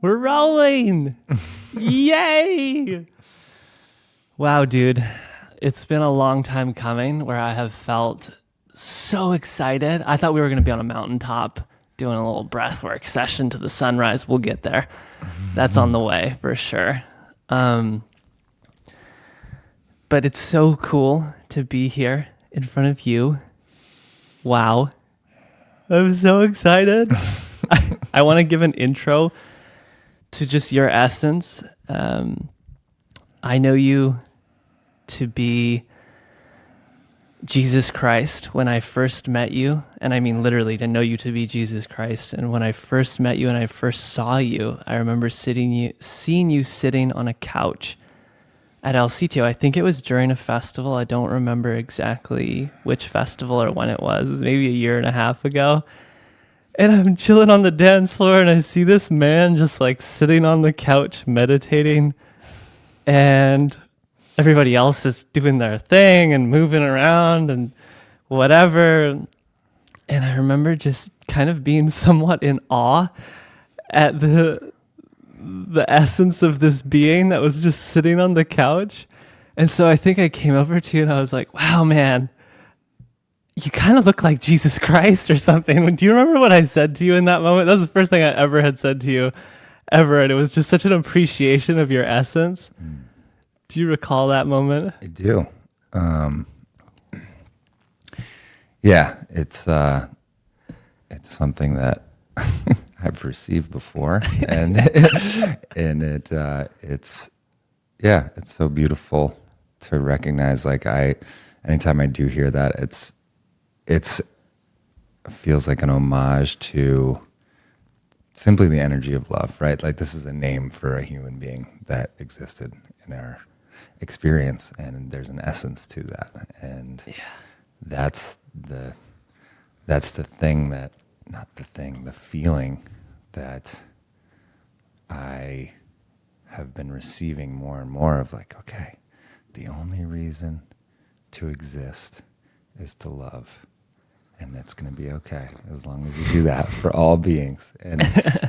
We're rolling. Yay. Wow, dude. It's been a long time coming where I have felt so excited. I thought we were going to be on a mountaintop doing a little breathwork session to the sunrise. We'll get there. That's on the way for sure. But it's so cool to be here in front of you. Wow. I'm so excited. I want to give an intro to just your essence. I know you to be Jesus Christ when I first met you. And I mean literally to know you to be Jesus Christ. And when I first met you and I first saw you, I remember seeing you sitting on a couch at El Sitio. I think it was during a festival. I don't remember exactly which festival or when it was. It was maybe a year and a half ago. And I'm chilling on the dance floor and I see this man just like sitting on the couch meditating, and everybody else is doing their thing and moving around and whatever. And I remember just kind of being somewhat in awe at the essence of this being that was just sitting on the couch. And so I think I came over to you and I was like, wow, man, you kind of look like Jesus Christ or something. Do you remember what I said to you in that moment? That was the first thing I ever had said to you ever. And it was just such an appreciation of your essence. Do you recall that moment? I do. Yeah, it's something that I've received before, and it's so beautiful to recognize. Like anytime I do hear that, it feels like an homage to simply the energy of love, right? Like this is a name for a human being that existed in our experience, and there's an essence to that, and that's the feeling that I have been receiving more and more of, like, okay, the only reason to exist is to love, and that's going to be okay as long as you do that for all beings, and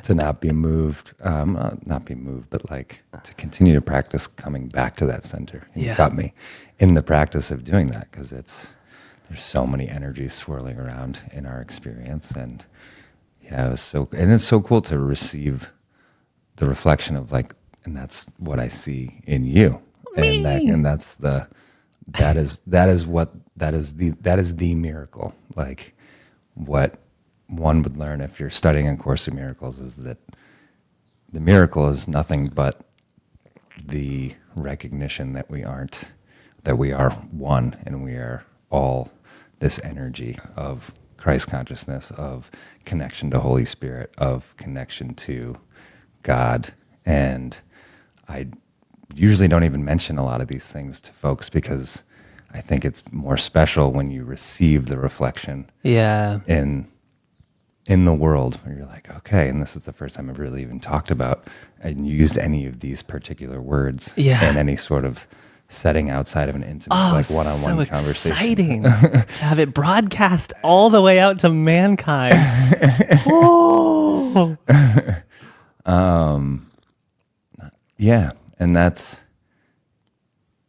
to not be moved, but like to continue to practice coming back to that center. And you got me in the practice of doing that, because there's so many energies swirling around in our experience, and it's so cool to receive the reflection of, like, and that's what I see in you, that is the miracle. Like, what one would learn if you're studying A Course in Miracles is that the miracle is nothing but the recognition that we are one, and we are all this energy of Christ consciousness, of connection to Holy Spirit, of connection to God. And I usually don't even mention a lot of these things to folks, because I think it's more special when you receive the reflection in the world, where you're like, okay, and this is the first time I've really even talked about and used any of these particular words in any sort of setting outside of an intimate, one-on-one conversation. Exciting to have it broadcast all the way out to mankind. Oh.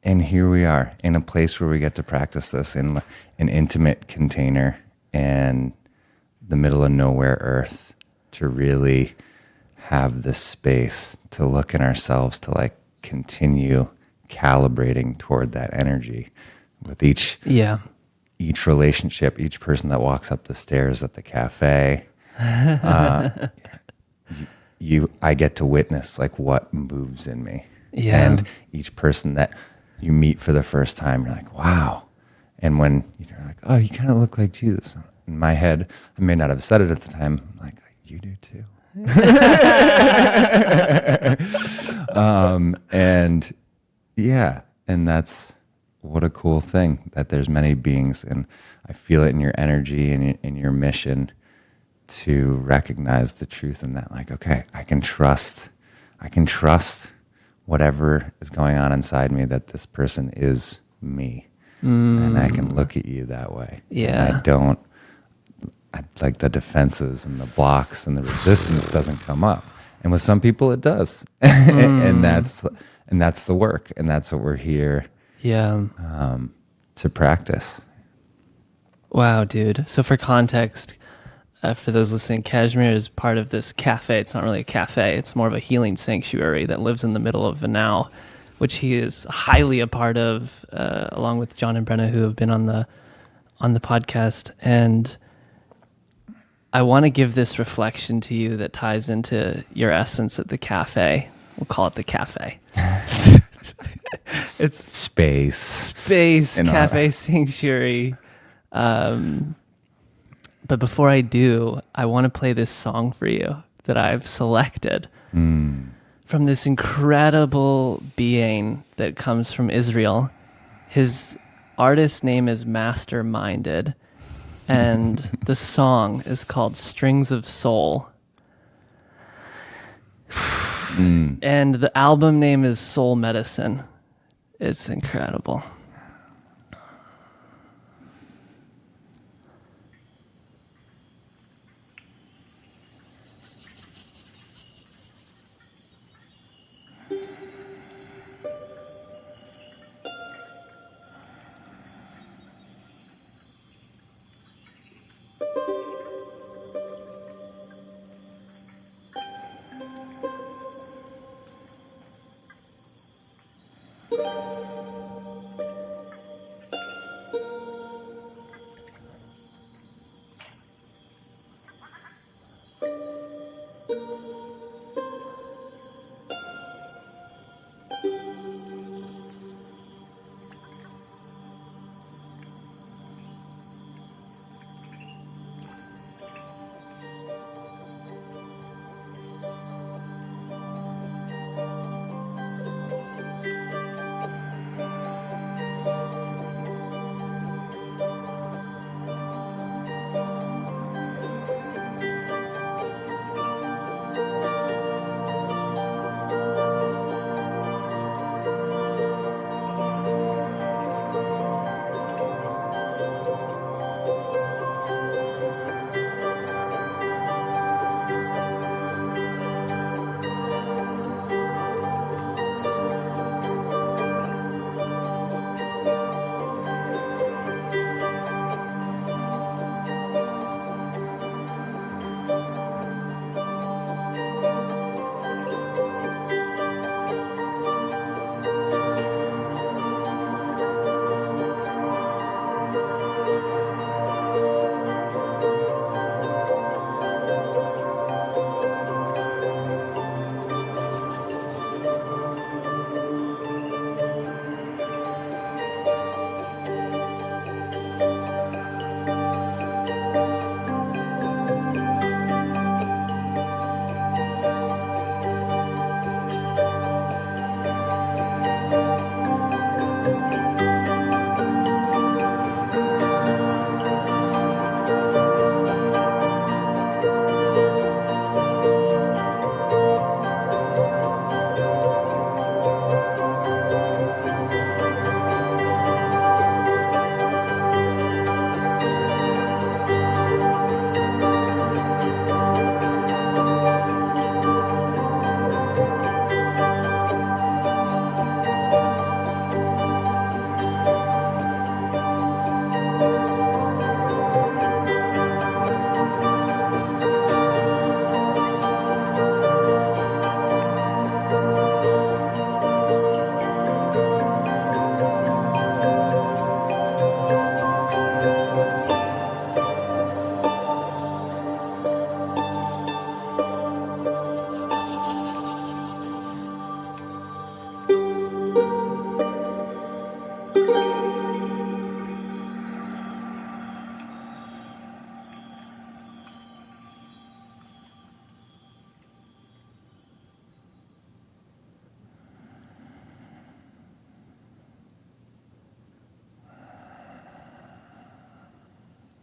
And here we are in a place where we get to practice this in an intimate container and the middle of nowhere earth, to really have this space to look in ourselves, to like continue calibrating toward that energy with each relationship, each person that walks up the stairs at the cafe. I get to witness like what moves in me, and each person that you meet for the first time, you're like, wow. And when you're like, oh, you kind of look like Jesus. In my head, I may not have said it at the time, like, you do too. And that's what a cool thing, that there's many beings, and I feel it in your energy and in your mission to recognize the truth in that. Like, okay, I can trust whatever is going on inside me, that this person is me, and I can look at you that way. And like the defenses and the blocks and the resistance doesn't come up. And with some people it does. And that's the work, and that's what we're here to practice. Wow, dude. So for context, for those listening, Cashmere is part of this cafe. It's not really a cafe. It's more of a healing sanctuary that lives in the middle of Vanau, which he is highly a part of, along with John and Brenna, who have been on the podcast. And I want to give this reflection to you that ties into your essence at the cafe. We'll call it the cafe. It's space cafe sanctuary. But before I do, I want to play this song for you that I've selected from this incredible being that comes from Israel. His artist name is Masterminded, and the song is called Strings of Soul. And the album name is Soul Medicine. It's incredible.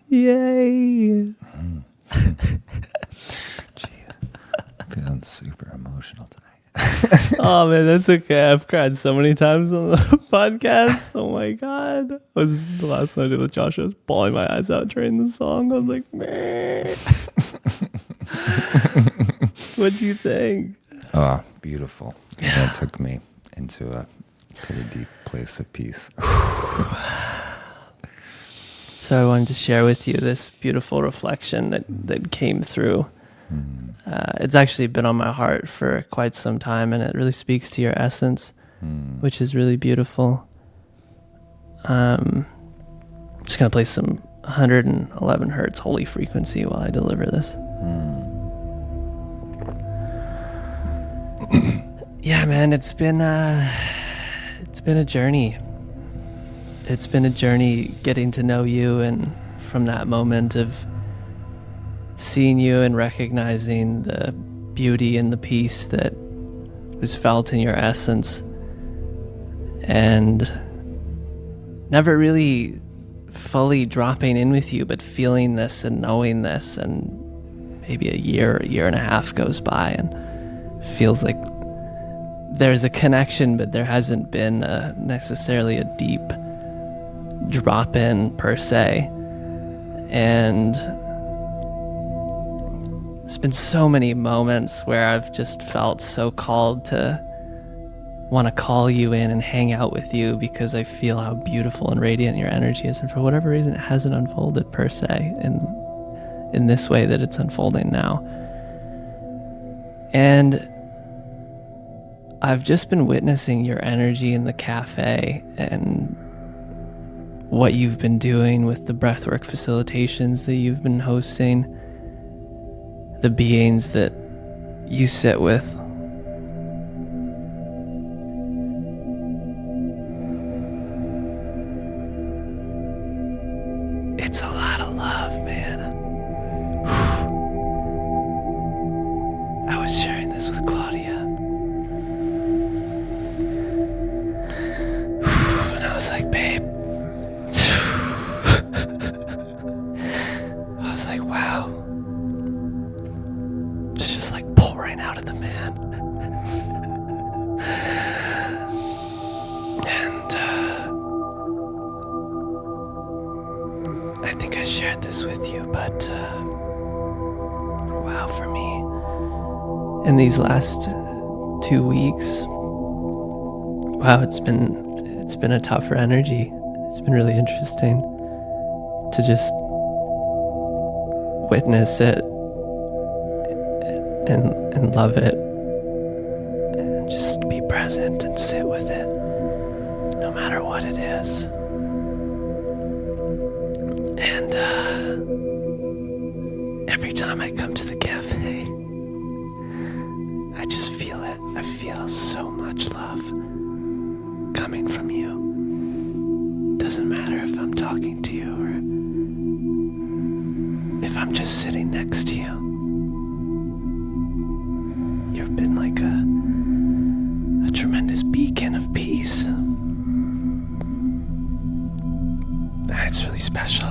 Yay. Jeez. I'm feeling super emotional tonight. Oh man, that's okay. I've cried so many times on the podcast. Oh my god. Was the last time I did with Josh, I was bawling my eyes out during the song. I was like, man. What'd you think? Oh, beautiful. And it took me into a pretty deep place of peace. So I wanted to share with you this beautiful reflection that came through. It's actually been on my heart for quite some time, and it really speaks to your essence, which is really beautiful. I'm just going to play some 111 hertz holy frequency while I deliver this. Yeah, man, it's been a journey. It's been a journey getting to know you, and from that moment of seeing you and recognizing the beauty and the peace that was felt in your essence, and never really fully dropping in with you, but feeling this and knowing this, and maybe a year and a half goes by and feels like there's a connection, but there hasn't been necessarily a deep drop in per se. And there's been so many moments where I've just felt so called to want to call you in and hang out with you, because I feel how beautiful and radiant your energy is, and for whatever reason it hasn't unfolded per se in this way that it's unfolding now. And I've just been witnessing your energy in the cafe and what you've been doing with the breathwork facilitations that you've been hosting, the beings that you sit with. It's a lot of love, man. I was sharing this with Claudia. And I was like, babe. I was like, wow. It's just like pouring out of the man. And I think I shared this with you, but wow, for me, in these last 2 weeks, wow, it's been a tougher energy. It's been really interesting to just witness it and love it, and just be present and sit with it, no matter what it is. And every time I come to the cafe, I just feel it. I feel so much love coming from you. Doesn't matter if I'm talking to you or if I'm just sitting next to you. You've been like a tremendous beacon of peace. And it's really special.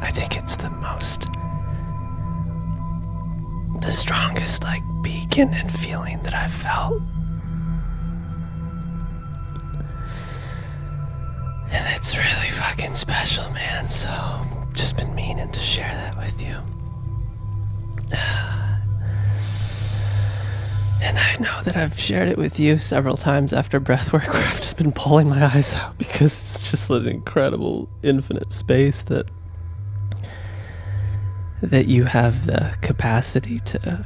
I think it's the strongest like beacon and feeling that I've felt. And it's really fucking special, man. So just been meaning to share that with you. And I know that I've shared it with you several times after breathwork, where I've just been pulling my eyes out, because it's just an incredible infinite space that you have the capacity to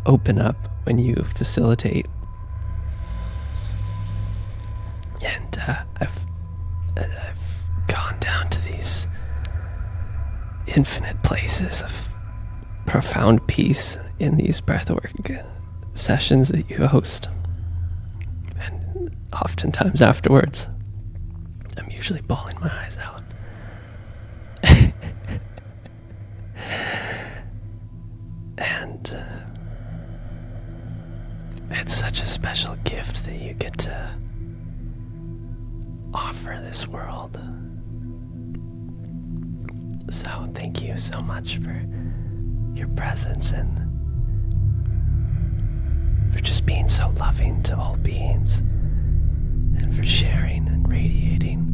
open up when you facilitate. And I've gone down to these infinite places of profound peace in these breathwork sessions that you host. And oftentimes afterwards, I'm usually bawling my eyes out. And it's such a special gift that you get to offer this world. So thank you so much for your presence and for just being so loving to all beings, and for sharing and radiating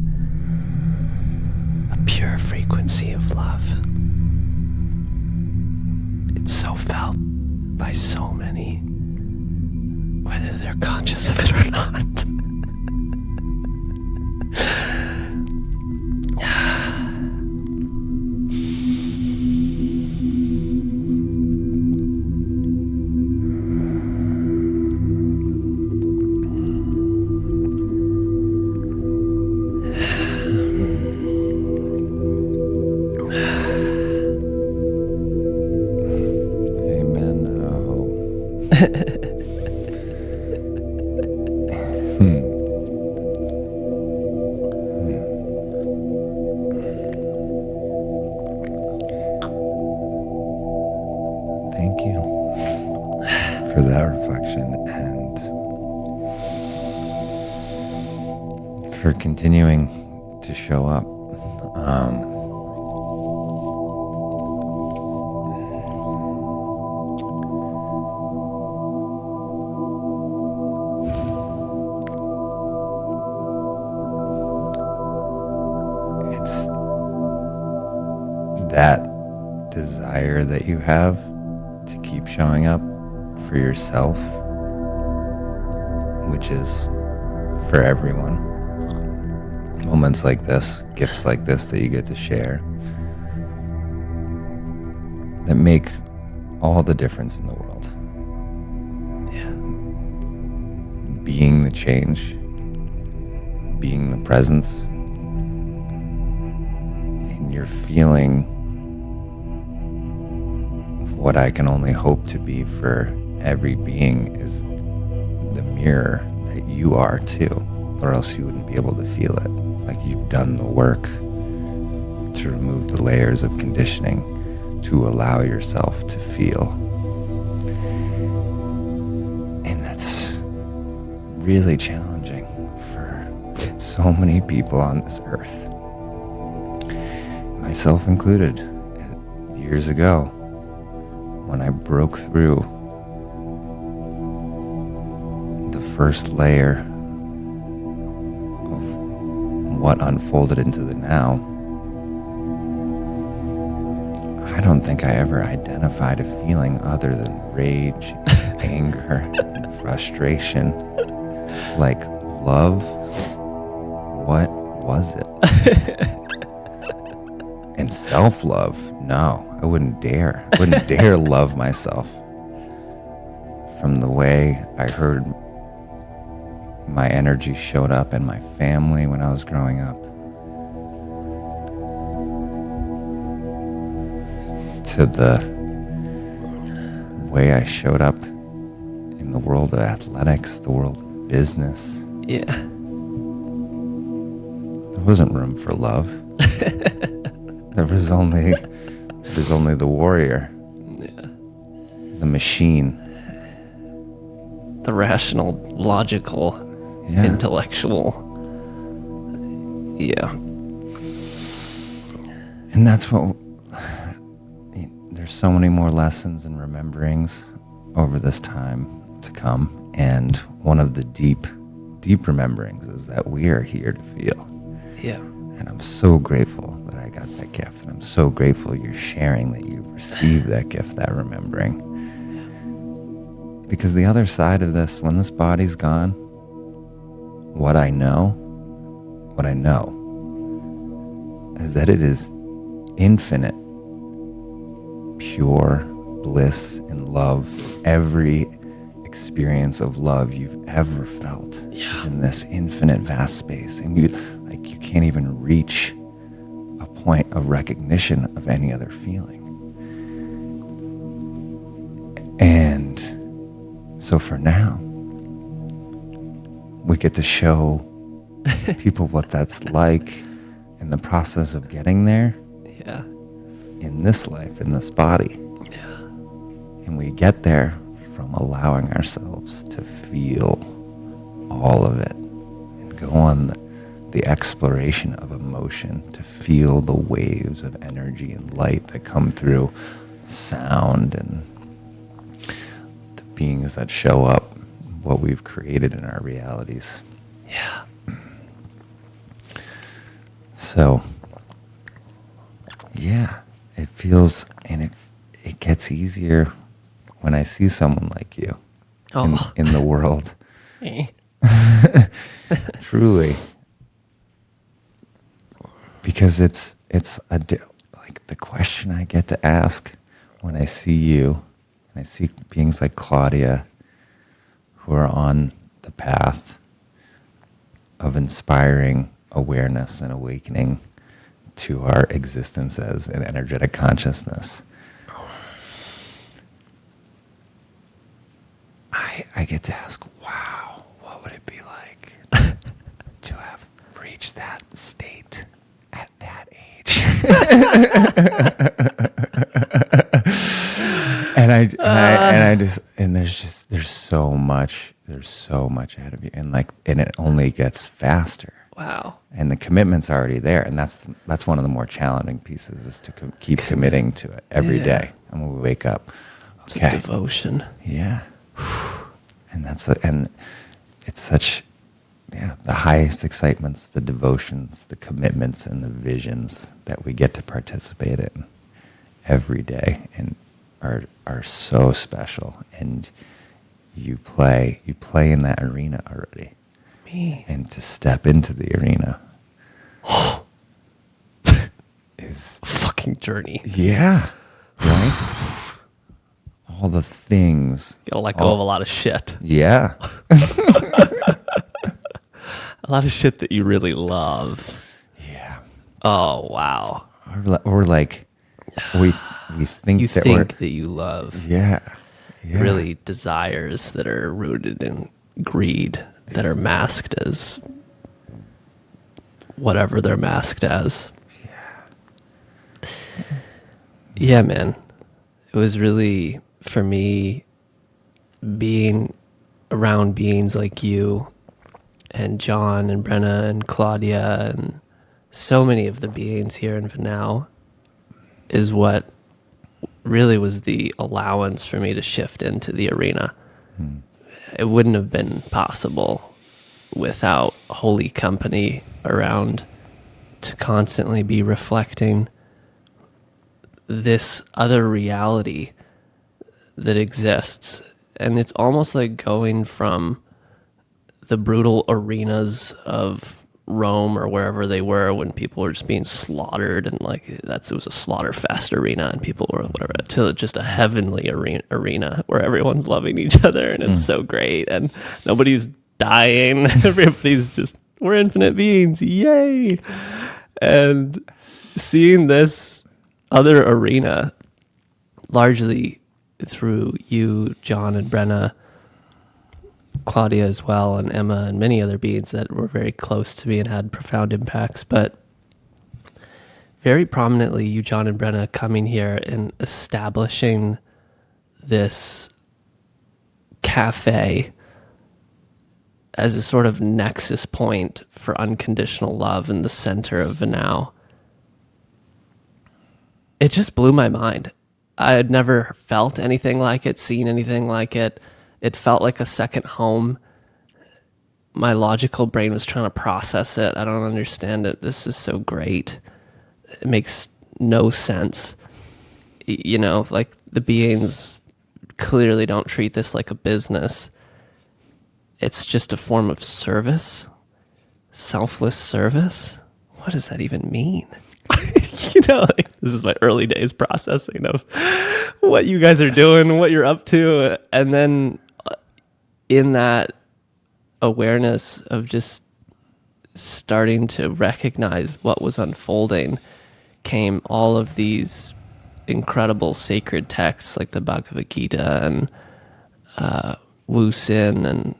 a pure frequency of love. It's so felt by so many, whether they're conscious of it or not. Amen. Oh. Thank you for that reflection and for continuing to show up. It's that desire that you have to keep showing up for yourself, which is for everyone. Moments like this, gifts like this that you get to share, that make all the difference in the world. Yeah. Being the change, being the presence, and you're feeling what I can only hope to be for every being is the mirror that you are too, or else you wouldn't be able to feel it. Like you've done the work to remove the layers of conditioning to allow yourself to feel. And that's really challenging for so many people on this earth, myself included. Years ago, when I broke through the first layer of what unfolded into the now, I don't think I ever identified a feeling other than rage, anger, and frustration. Like love, what was it? And self-love, no, I wouldn't dare. I wouldn't dare love myself. From the way I heard my energy showed up in my family when I was growing up, to the way I showed up in the world of athletics, the world of business. Yeah. There wasn't room for love. There's only the warrior, Yeah. the machine, The rational, logical, yeah. intellectual. Yeah. And that's what, there's so many more lessons and rememberings over this time to come. And one of the deep rememberings is that we are here to feel. Yeah. And I'm so grateful that I got that gift. And I'm so grateful you're sharing that you've received that gift, that remembering. Because the other side of this, when this body's gone, what I know is that it is infinite, pure bliss and love. Every experience of love you've ever felt is in this infinite vast space. And you can't even reach a point of recognition of any other feeling. And so for now, we get to show people what that's like in the process of getting there. Yeah. In this life, in this body. Yeah. And we get there from allowing ourselves to feel all of it and go on the exploration of emotion, to feel the waves of energy and light that come through sound and the beings that show up, what we've created in our realities. Yeah. So, yeah, it feels, and it gets easier when I see someone like you Oh. in the world. Eh. Truly. Because it's like the question I get to ask when I see you, and I see beings like Claudia who are on the path of inspiring awareness and awakening to our existence as an energetic consciousness. I get to ask, wow, what would it be like to have reached that state at that age? There's so much ahead of you, and it only gets faster. Wow. And the commitment's already there, and that's one of the more challenging pieces, is to keep committing to it every day. And when we wake up, It's a devotion. yeah, and it's such, the highest excitements, the devotions, the commitments, and the visions that we get to participate in every day, and are so special. And you play in that arena already. Me. And to step into the arena is A fucking journey. right? All the things. Gotta let go of a lot of shit. Yeah. A lot of shit that you really love. Yeah. Oh, wow. Or like we think You that think that you love yeah. really desires that are rooted in greed, that are masked as whatever they're masked as. Yeah, man. It was really, for me, being around beings like you and John and Brenna and Claudia and so many of the beings here in Vanau is what really was the allowance for me to shift into the arena. It wouldn't have been possible without holy company around to constantly be reflecting this other reality that exists. And it's almost like going from the brutal arenas of Rome or wherever they were when people were just being slaughtered, and it was a slaughter fest arena and people were whatever, to just a heavenly arena where everyone's loving each other and it's so great and nobody's dying. Everybody's just, we're infinite beings, yay. And seeing this other arena largely through you, John and Brenna, Claudia as well, and Emma and many other beings that were very close to me and had profound impacts, but very prominently you, John and Brenna, coming here and establishing this cafe as a sort of nexus point for unconditional love in the center of Vanau. It just blew my mind. I had never felt anything like it, seen anything like it. It felt like a second home. My logical brain was trying to process it. I don't understand it. This is so great. It makes no sense. Like the beings clearly don't treat this like a business. It's just a form of service. Selfless service. What does that even mean? This is my early days processing of what you guys are doing, what you're up to. And then in that awareness of just starting to recognize what was unfolding came all of these incredible sacred texts like the Bhagavad Gita and Wu Sin and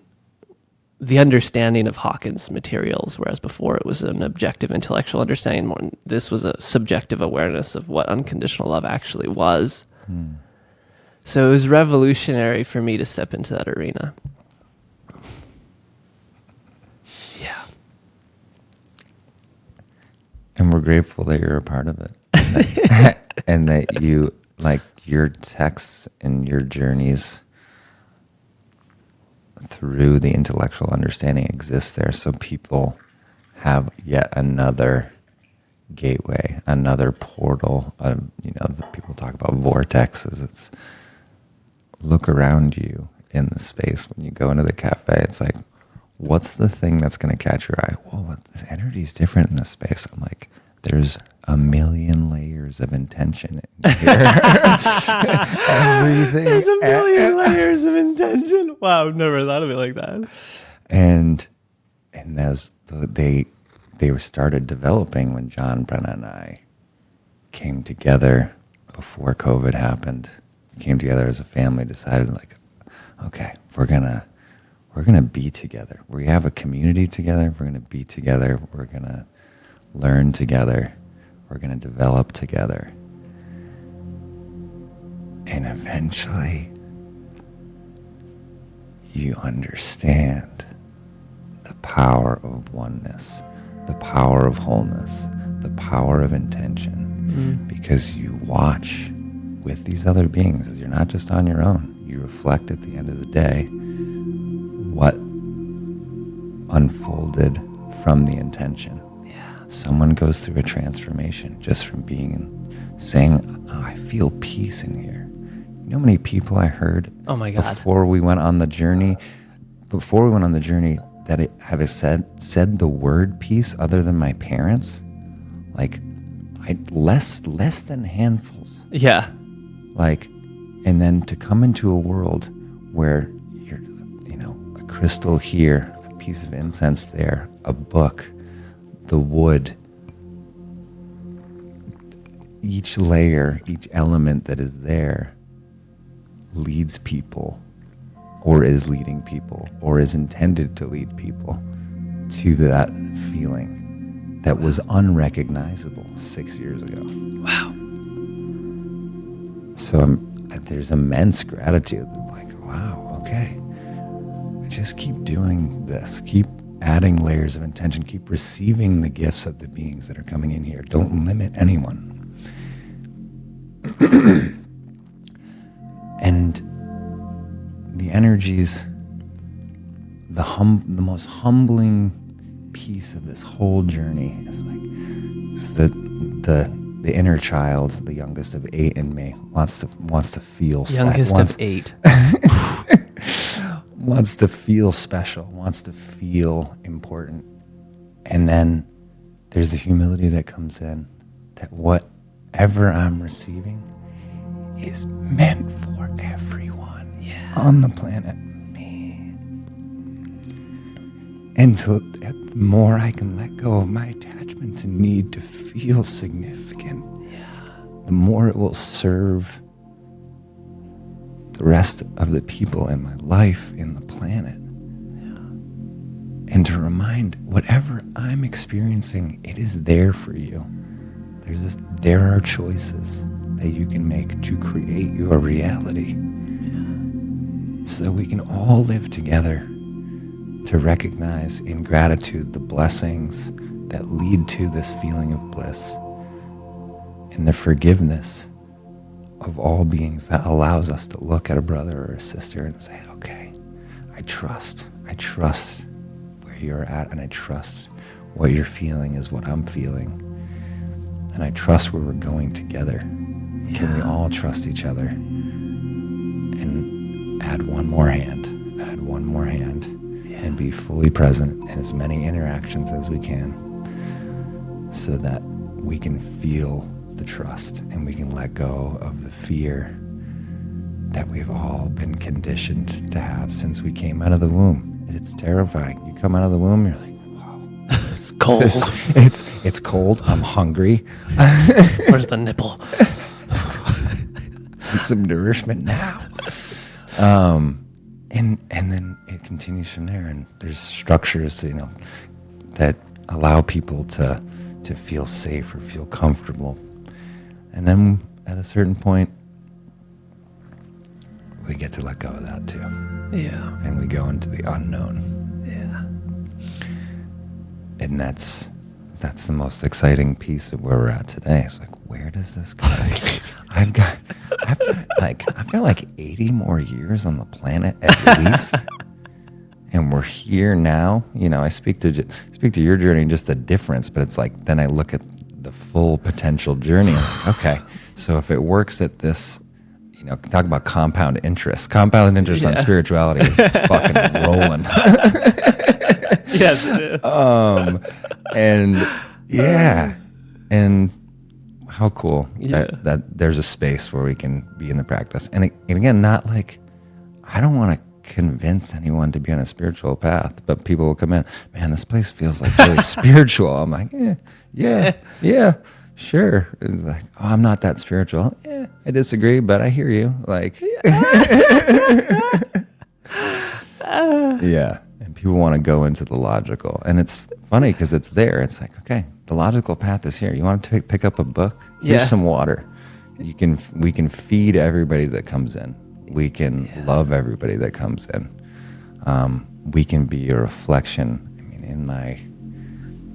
the understanding of Hawkins' materials, whereas before it was an objective intellectual understanding. This was a subjective awareness of what unconditional love actually was. So it was revolutionary for me to step into that arena. Yeah. And we're grateful that you're a part of it. And that you, like, your texts and your journeys through the intellectual understanding exists there, so people have yet another gateway, another portal. People talk about vortexes. It's look around you in the space when you go into the cafe. It's like, what's the thing that's going to catch your eye? Whoa, this energy is different in this space. I'm like, there's a million layers of intention in here. Everything. There's a million layers of intention. Wow, I've never thought of it like that. And as they started developing when John, Brenna, and I came together before COVID happened, came together as a family, decided like, okay, we're gonna be together. We have a community together. We're gonna be together. We're gonna learn together. We're gonna develop together. And eventually, you understand the power of oneness, the power of wholeness, the power of intention, because you watch with these other beings. You're not just on your own. You reflect at the end of the day what unfolded from the intention. Yeah. Someone goes through a transformation just from saying, oh, I feel peace in here. You know how many people I heard Oh my God. before we went on the journey that have said the word peace other than my parents? Like, less than handfuls. Yeah. Like, and then to come into a world where you're, a crystal here, a piece of incense there, a book, the wood, each layer, each element that is there leads people, or is leading people, or is intended to lead people to that feeling that was unrecognizable 6 years ago. Wow. So there's immense gratitude. Like, wow, okay. Just keep doing this. Keep adding layers of intention. Keep receiving the gifts of the beings that are coming in here. Don't limit anyone. And the energies, the most humbling piece of this whole journey is like, it's the inner child, the youngest of 8 in me, wants to feel Youngest of 8. wants to feel special, wants to feel important. And then there's the humility that comes in, that whatever I'm receiving is meant for everyone on the planet. And the more I can let go of my attachment to need to feel significant, the more it will serve the rest of the people in my life, in the planet. And to remind, whatever I'm experiencing, it is there for you. There are choices that you can make to create your reality, so that we can all live together to recognize in gratitude the blessings that lead to this feeling of bliss, and the forgiveness of all beings that allows us to look at a brother or a sister and say, okay, I trust where you're at, and I trust what you're feeling is what I'm feeling, and I trust where we're going together. Can we all trust each other? And add one more hand, and be fully present in as many interactions as we can, so that we can feel the trust and we can let go of the fear that we've all been conditioned to have since we came out of the womb. It's terrifying. You come out of the womb, you're like, wow, It's cold. it's cold. I'm hungry. Where's the nipple? Need some nourishment now. And then it continues from there, and there's structures, that allow people to feel safe or feel comfortable. And then at a certain point, we get to let go of that too. Yeah. And we go into the unknown. Yeah. And that's the most exciting piece of where we're at today. It's like, where does this go? I've got like 80 more years on the planet at least. And we're here now. I speak to your journey, just the difference, but it's like, then I look at the full potential journey. Like, okay, so if it works at this, talk about compound interest. Compound interest on spirituality is fucking rolling. Yes, it is. And yeah, and how cool that there's a space where we can be in the practice. And again, not like, I don't want to convince anyone to be on a spiritual path, but people will come in, man, this place feels like really spiritual. I'm like, yeah, sure. It's like, oh, I'm not that spiritual. Yeah, I disagree, but I hear you. Like, yeah. And people want to go into the logical. And it's funny because it's there. It's like, okay, the logical path is here. You want to pick up a book? Here's some water. We can feed everybody that comes in. We can love everybody that comes in. We can be a reflection. I mean, in my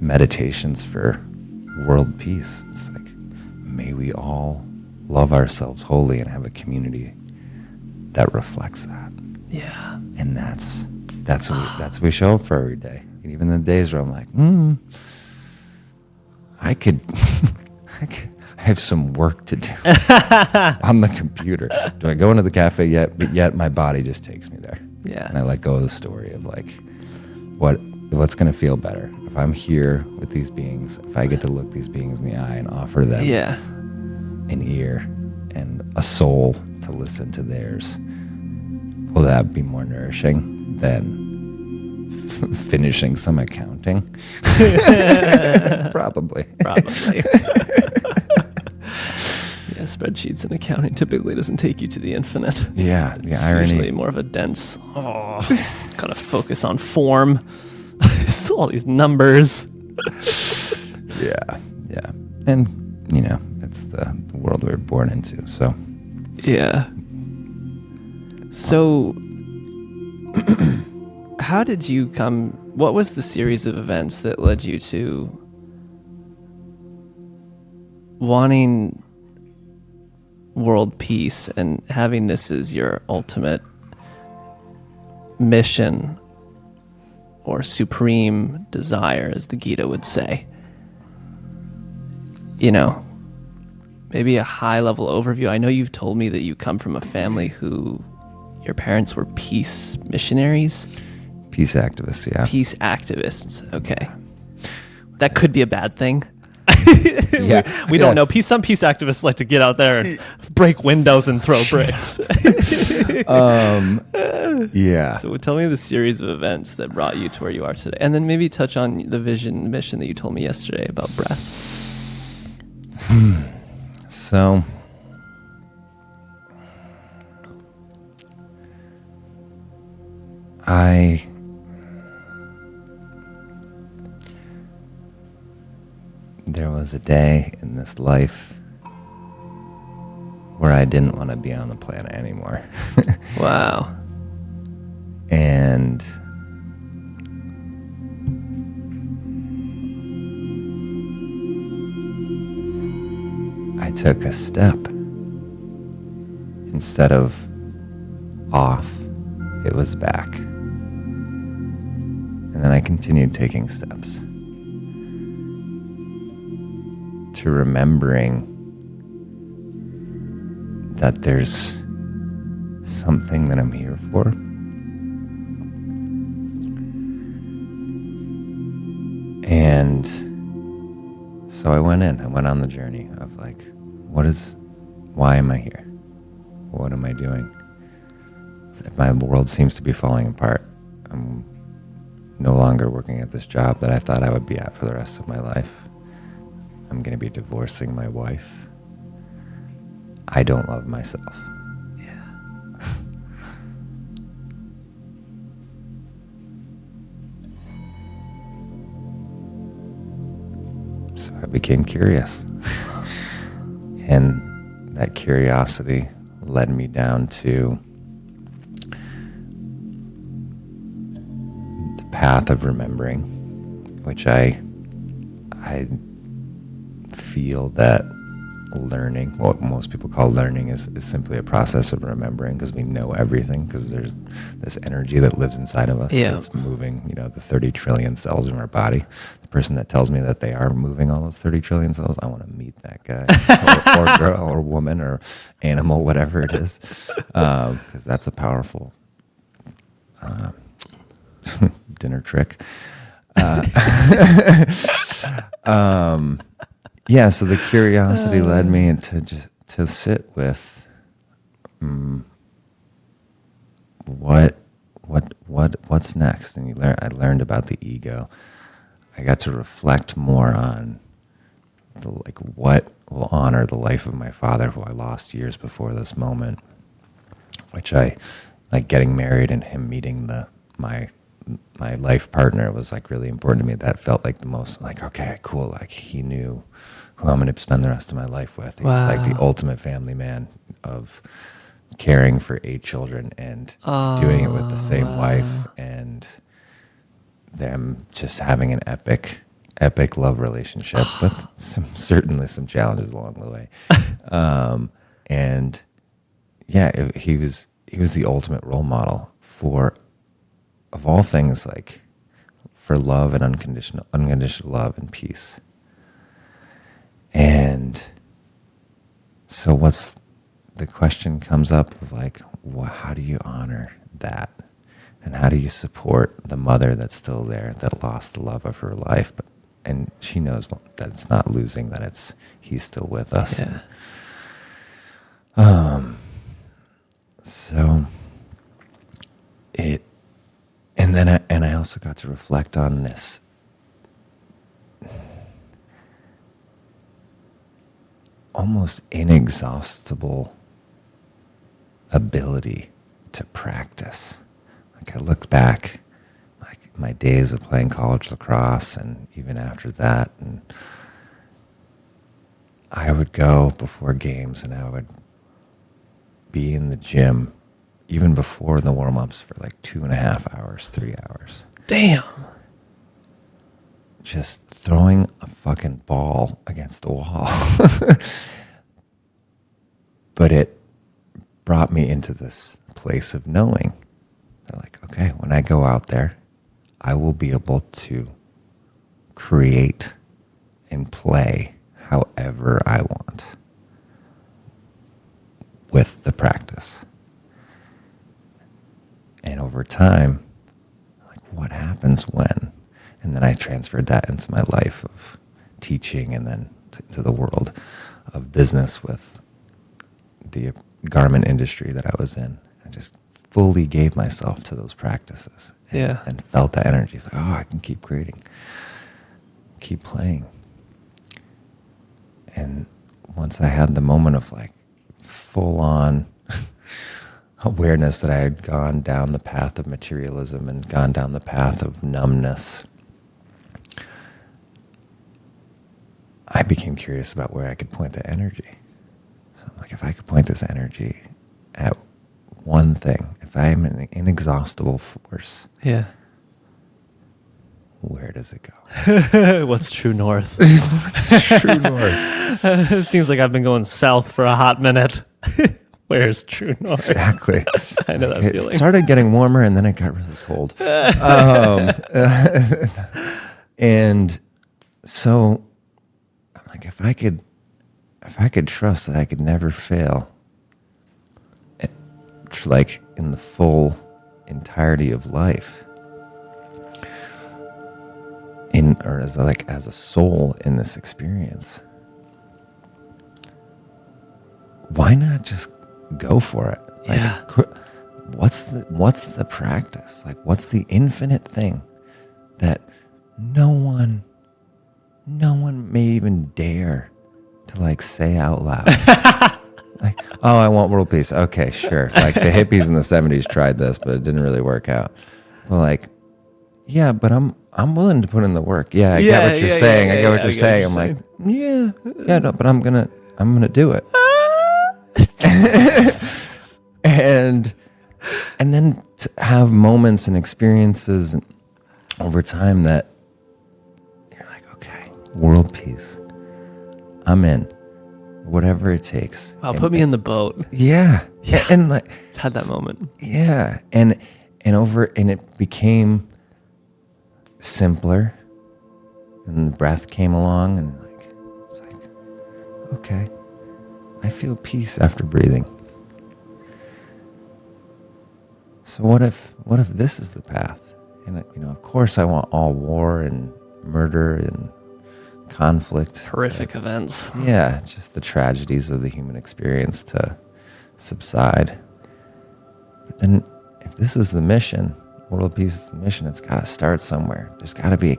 meditations for world peace, it's like, may we all love ourselves wholly and have a community that reflects that. Yeah. And that's what we show up for every day. And even the days where I'm like, I have some work to do on the computer. Do I go into the cafe yet? But yet my body just takes me there. Yeah. And I let go of the story of like, what's going to feel better if I'm here with these beings, if I get to look these beings in the eye and offer them an ear and a soul to listen to theirs. Will that be more nourishing than finishing some accounting? Probably. Yeah, spreadsheets and accounting typically doesn't take you to the infinite. Yeah, the it's irony. Usually more of a dense. Gotta focus on form. All these numbers. Yeah, and it's the world we were born into. So. Yeah. So, how did you come? What was the series of events that led you to wanting world peace and having this as your ultimate mission or supreme desire, as the Gita would say? Maybe a high-level overview. I know you've told me that you come from a family who your parents were peace missionaries? Peace activists, yeah. Peace activists, okay. That could be a bad thing. Yeah. We don't know. Some peace activists like to get out there and break windows and throw bricks. Yeah. So tell me the series of events that brought you to where you are today. And then maybe touch on the mission that you told me yesterday about breath. So, there was a day in this life where I didn't want to be on the planet anymore. Wow. And I took a step. Instead of off, it was back. And then I continued taking steps to remembering that there's something that I'm here for. And so I went on the journey of like, why am I here? What am I doing? My world seems to be falling apart. I'm no longer working at this job that I thought I would be at for the rest of my life. I'm going to be divorcing my wife. I don't love myself. Yeah. So I became curious. And that curiosity led me down to the path of remembering, which I feel that learning. What most people call learning is simply a process of remembering, because we know everything, because there's this energy that lives inside of us that's moving, the 30 trillion cells in our body. The person that tells me that they are moving all those 30 trillion cells, I want to meet that guy or girl or woman or animal, whatever it is, because that's a powerful dinner trick. So the curiosity led me to sit with what's next. And I learned about the ego. I got to reflect more on what will honor the life of my father, who I lost years before this moment, which I like getting married and him meeting my life partner was like really important to me. That felt like the most like, okay, cool. Like he knew who I'm going to spend the rest of my life with. He's like the ultimate family man of caring for 8 children and doing it with the same wife, and them just having an epic love relationship with certainly some challenges along the way. And yeah, he was the ultimate role model of all things, like for love and unconditional love and peace. And so the question comes up of like, how do you honor that? And how do you support the mother that's still there, that lost the love of her life, and she knows that it's not losing, that he's still with us. Yeah. So and I also got to reflect on this almost inexhaustible ability to practice. Like I looked back, like my days of playing college lacrosse, and even after that, and I would go before games, and I would be in the gym even before the warm-ups for like 2.5 hours, 3 hours. Damn. Just throwing a fucking ball against the wall. But it brought me into this place of knowing that, like, okay, when I go out there, I will be able to create and play however I want with the practice. And over time, like, what happens when? And then I transferred that into my life of teaching, and then to the world of business with the garment industry that I was in. I just fully gave myself to those practices. And felt that energy. Like, I can keep creating, keep playing. And once I had the moment of like full on awareness that I had gone down the path of materialism and gone down the path of numbness, I became curious about where I could point the energy. So I'm like, if I could point this energy at one thing, if I am an inexhaustible force, where does it go? What's true north? True north. It seems like I've been going south for a hot minute. Where's true north? Exactly. I know that feeling. It started getting warmer, and then it got really cold. And so I'm like, if I could trust that I could never fail, like in the full entirety of life, as a soul in this experience, why not just go for it? Like, what's the practice? Like, what's the infinite thing that no one may even dare to like say out loud? Like, oh, I want world peace. Okay, sure. Like the hippies in the 70s tried this, but it didn't really work out. Well, like, yeah, but I'm willing to put in the work. Yeah, I get what you're saying. I get what you're saying. I'm like, no, but I'm gonna do it. and then to have moments and experiences over time that you're like, okay, world peace, I'm in. whatever it takes. Wow, put me in the boat. Yeah. And like, Had that moment. yeah. And it became simpler, and the breath came along, and like, it's like, okay, I feel peace after breathing. So what if this is the path? And of course I want all war and murder and conflict. Horrific events. Yeah, just the tragedies of the human experience to subside. But then if this is the mission, world peace is the mission, it's got to start somewhere. There's got to be a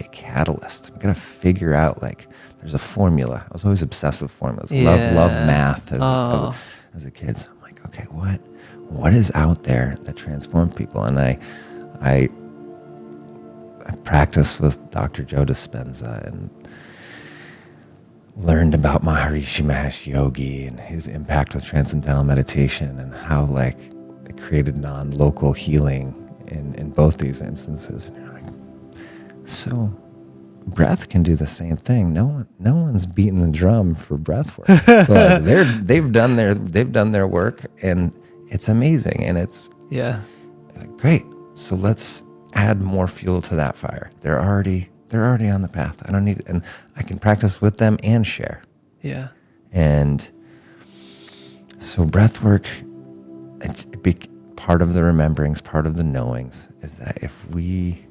catalyst. We got to figure out, like, there's a formula. I was always obsessed with formulas. Love math as a kid. So I'm like, okay, what is out there that transforms people? And I practiced with Dr. Joe Dispenza and learned about Maharishi Mahesh Yogi and his impact with transcendental meditation, and how, like, it created non-local healing in both these instances. And you're like, so breath can do the same thing. No one's beating the drum for breath work. So, like, they've done their work, and it's amazing, and it's great. So let's add more fuel to that fire. They're already on the path. I don't need it, and I can practice with them and share. Yeah. And so breath work, it's part of the rememberings, part of the knowings, is that if we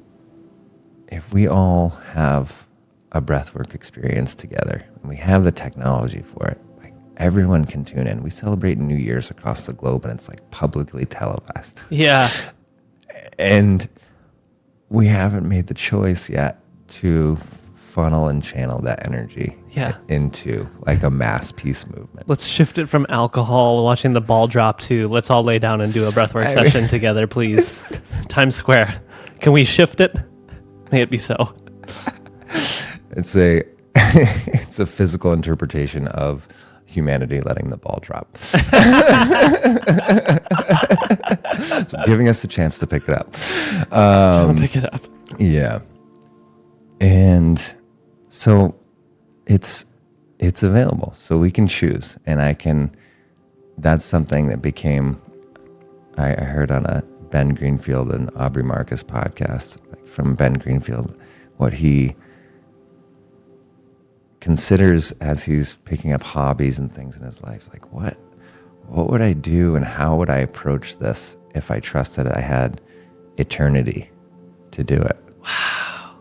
all have a breathwork experience together, and we have the technology for it, like, everyone can tune in. We celebrate New Year's across the globe, and it's like publicly televised. Yeah. And we haven't made the choice yet to funnel and channel that energy into, like, a mass peace movement. Let's shift it from alcohol, watching the ball drop, to let's all lay down and do a breathwork session together, please. Times Square. Can we shift it? May it be so. It's a physical interpretation of humanity letting the ball drop. So giving us a chance to pick it up. Pick it up. Yeah. And so it's available. So we can choose. And that's something that became, I heard on a Ben Greenfield and Aubrey Marcus podcast, like, from Ben Greenfield, what he considers as he's picking up hobbies and things in his life. Like, what would I do, and how would I approach this if I trusted I had eternity to do it? Wow.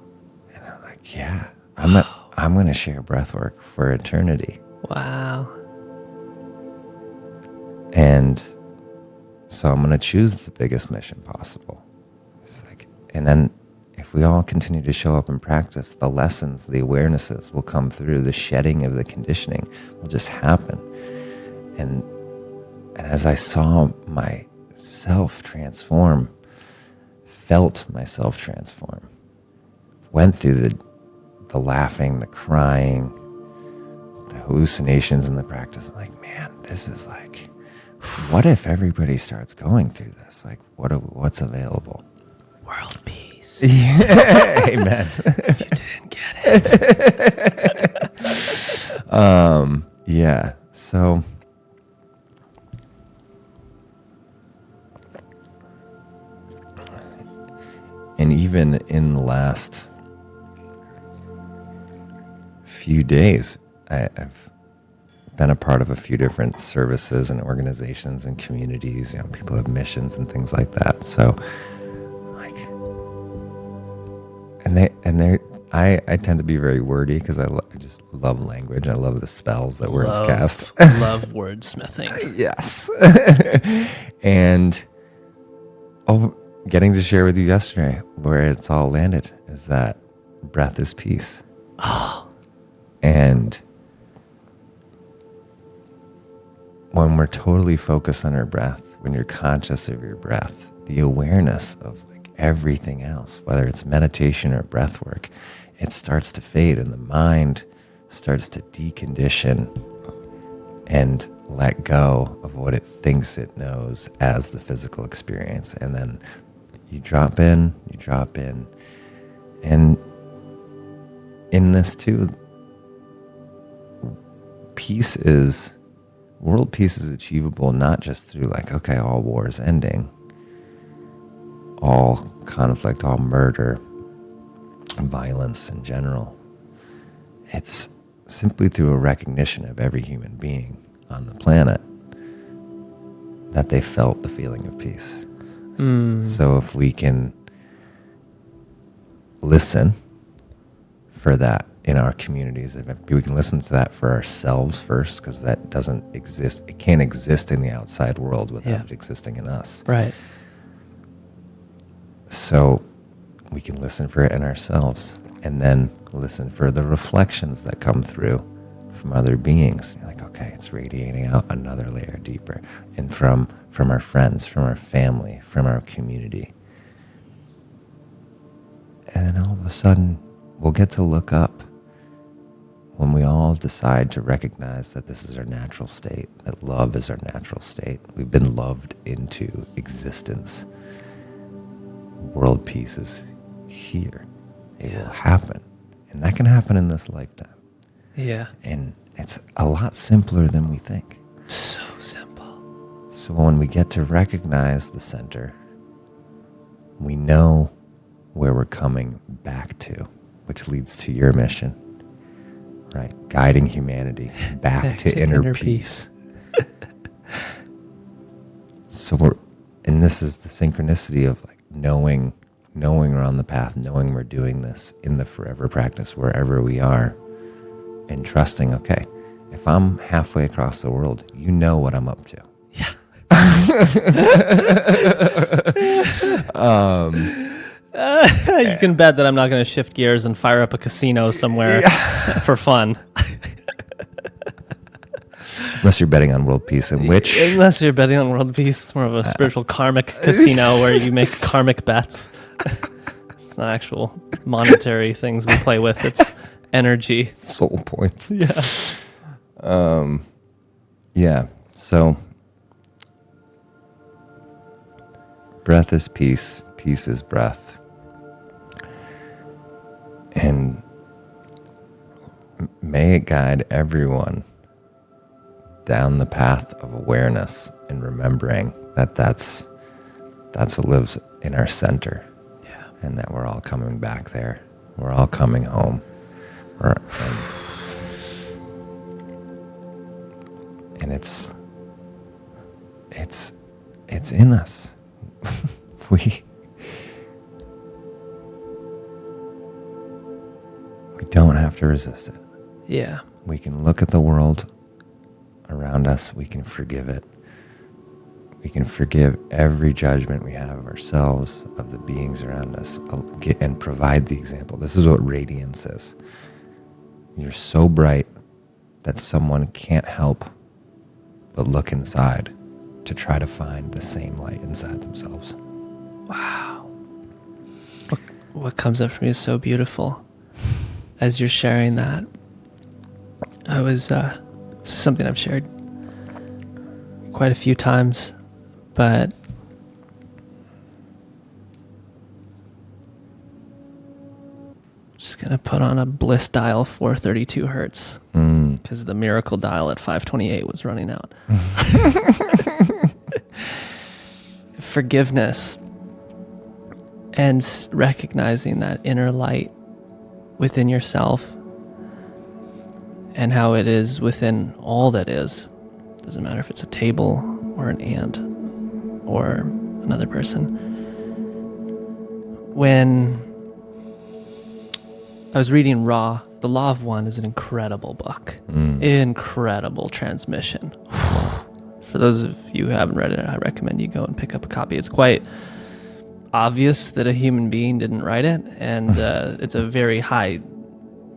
And I'm like, yeah, I'm going to share breathwork for eternity. Wow. And so I'm going to choose the biggest mission possible. It's like, and then if we all continue to show up and practice, the lessons, the awarenesses will come through. The shedding of the conditioning will just happen. And as I saw myself transform, felt myself transform, went through the laughing, the crying, the hallucinations in the practice, I'm like, man, this is like, what if everybody starts going through this? Like, what's available? World peace. Yeah. Amen. If you didn't get it. Yeah. So and even in the last few days, I've been a part of a few different services and organizations and communities. People have missions and things like that. So, like, I tend to be very wordy because I just love language. I love the spells that words cast. Love wordsmithing. Yes. And getting to share with you yesterday where it's all landed is that breath is peace. Oh. And when we're totally focused on our breath, when you're conscious of your breath, the awareness of, like, everything else, whether it's meditation or breath work, it starts to fade, and the mind starts to decondition and let go of what it thinks it knows as the physical experience. And then you drop in. And in this too, world peace is achievable not just through like, okay, all wars ending, all conflict, all murder, violence in general. It's simply through a recognition of every human being on the planet that they felt the feeling of peace. So if we can listen for that in our communities, and if we can listen to that for ourselves first, because that doesn't exist. It can't exist in the outside world without it existing in us. Right. So we can listen for it in ourselves, and then listen for the reflections that come through from other beings. You're like, okay, it's radiating out another layer deeper, and from our friends, from our family, from our community. And then all of a sudden, we'll get to look up when we all decide to recognize that this is our natural state, that love is our natural state. We've been loved into existence. World peace is here. It will happen. And that can happen in this lifetime. Yeah. And it's a lot simpler than we think. So simple. So when we get to recognize the center, we know where we're coming back to, which leads to your mission, right? Guiding humanity back to inner peace. So and this is the synchronicity of like knowing we're on the path, knowing we're doing this in the forever practice, wherever we are, and trusting, okay, if I'm halfway across the world, you know what I'm up to. Yeah. You can bet that I'm not going to shift gears and fire up a casino somewhere for fun. Unless you're betting on world peace, in which... Unless you're betting on world peace, it's more of a spiritual karmic casino where you make karmic bets. It's not actual monetary things we play with. It's energy. Soul points. Yeah. Yeah. So, breath is peace. Peace is breath. And may it guide everyone down the path of awareness and remembering that that's what lives in our center. Yeah. And that we're all coming back there. We're all coming home. And it's in us. We don't have to resist it. Yeah. We can look at the world around us. We can forgive it. We can forgive every judgment we have of ourselves, of the beings around us, and provide the example. This is what radiance is. You're so bright that someone can't help but look inside to try to find the same light inside themselves. Wow. What comes up for me is so beautiful. As you're sharing that, this is something I've shared quite a few times, but just gonna put on a bliss dial 432 hertz because the miracle dial at 528 was running out. Forgiveness and recognizing that inner light within yourself and how it is within all that is. Doesn't matter if it's a table or an ant or another person. When I was reading Raw, The Law of One is an incredible book. Incredible transmission. For those of you who haven't read it, I recommend you go and pick up a copy. It's quite obvious that a human being didn't write it, and it's a very high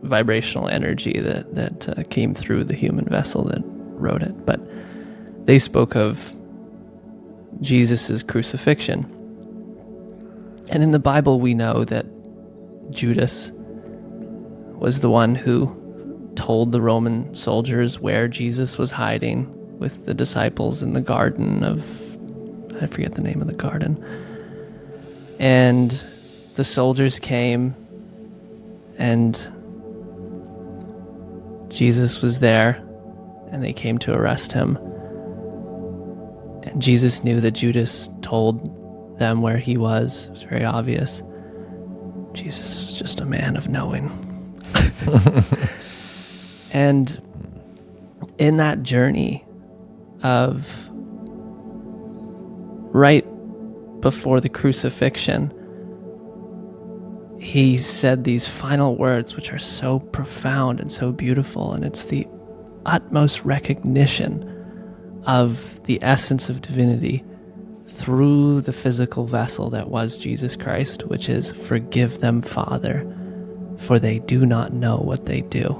vibrational energy that came through the human vessel that wrote it. But they spoke of Jesus's crucifixion. And in the Bible, we know that Judas was the one who told the Roman soldiers where Jesus was hiding with the disciples in the garden of, I forget the name of the garden. And the soldiers came, and Jesus was there, and they came to arrest him. And Jesus knew that Judas told them where he was. It was very obvious. Jesus was just a man of knowing. And in that journey of right before the crucifixion, he said these final words, which are so profound and so beautiful, and it's the utmost recognition of the essence of divinity through the physical vessel that was Jesus Christ, which is, "Forgive them, Father, for they do not know what they do."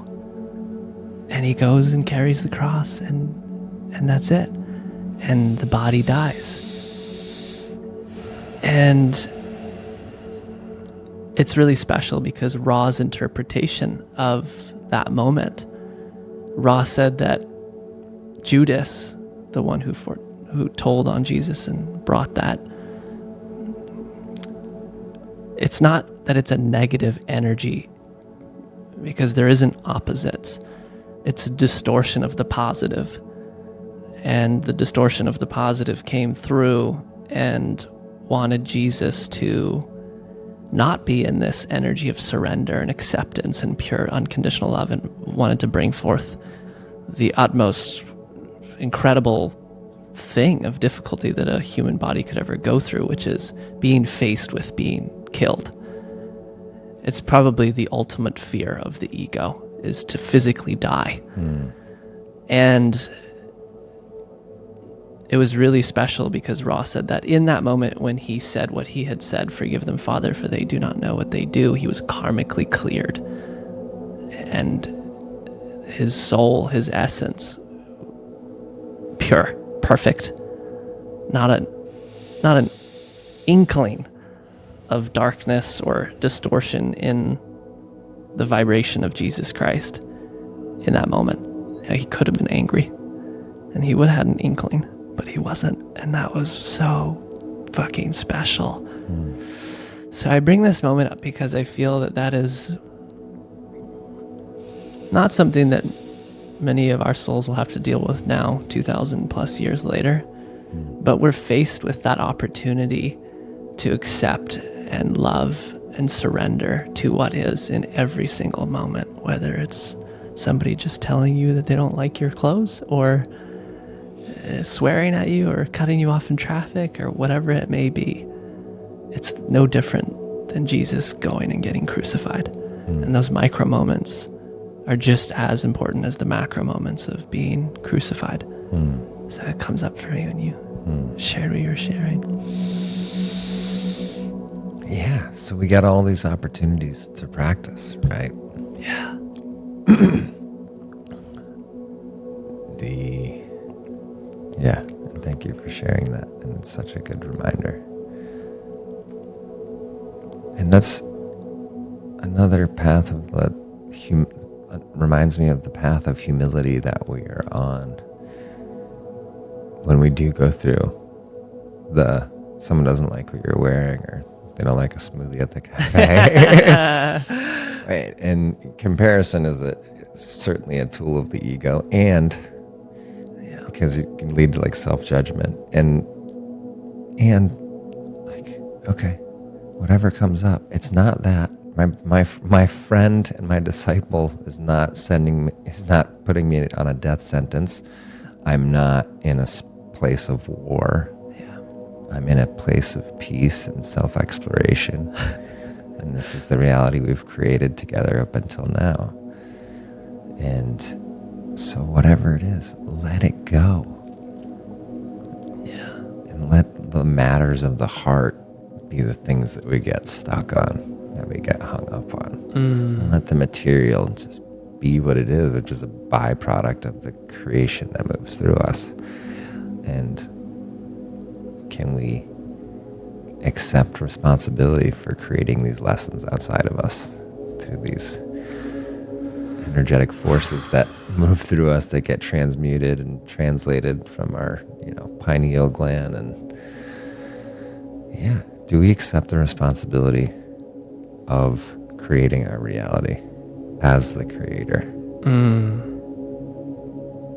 And he goes and carries the cross, and that's it. And the body dies. And it's really special because Ra's interpretation of that moment, Ra said that Judas, the one who told on Jesus and brought that, it's not that it's a negative energy, because there isn't opposites. It's a distortion of the positive. And the distortion of the positive came through and wanted Jesus to not be in this energy of surrender and acceptance and pure unconditional love, and wanted to bring forth the utmost incredible thing of difficulty that a human body could ever go through, which is being faced with being killed. It's probably the ultimate fear of the ego, is to physically die. And it was really special because Ra said that in that moment when he said what he had said, "Forgive them, Father, for they do not know what they do," he was karmically cleared. And his soul, his essence, pure, perfect. Not an inkling of darkness or distortion in the vibration of Jesus Christ in that moment. He could have been angry, and he would have had an inkling, but he wasn't, and that was so fucking special. So I bring this moment up because I feel that that is not something that many of our souls will have to deal with now, 2,000 plus years later, but we're faced with that opportunity to accept and love and surrender to what is in every single moment, whether it's somebody just telling you that they don't like your clothes, or swearing at you, or cutting you off in traffic, or whatever it may be. It's no different than Jesus going and getting crucified. And those micro moments are just as important as the macro moments of being crucified. So it comes up for me when you shared what you were sharing. Yeah, so we got all these opportunities to practice, right? Yeah. Yeah, and thank you for sharing that, and it's such a good reminder. And that's another path of the reminds me of the path of humility that we are on when we do go through someone doesn't like what you're wearing, or they don't like a smoothie at the cafe. Right. And comparison is certainly a tool of the ego, and because it can lead to like self-judgment and like, okay, whatever comes up, it's not that my friend and my disciple is not putting me on a death sentence. I'm not in a place of war. I'm in a place of peace and self-exploration. And this is the reality we've created together up until now. And so whatever it is, let it go. Yeah. And let the matters of the heart be the things that we get stuck on, that we get hung up on. And let the material just be what it is, which is a byproduct of the creation that moves through us. And can we accept responsibility for creating these lessons outside of us through these energetic forces that move through us, that get transmuted and translated from our, pineal gland? And yeah, do we accept the responsibility of creating our reality as the creator?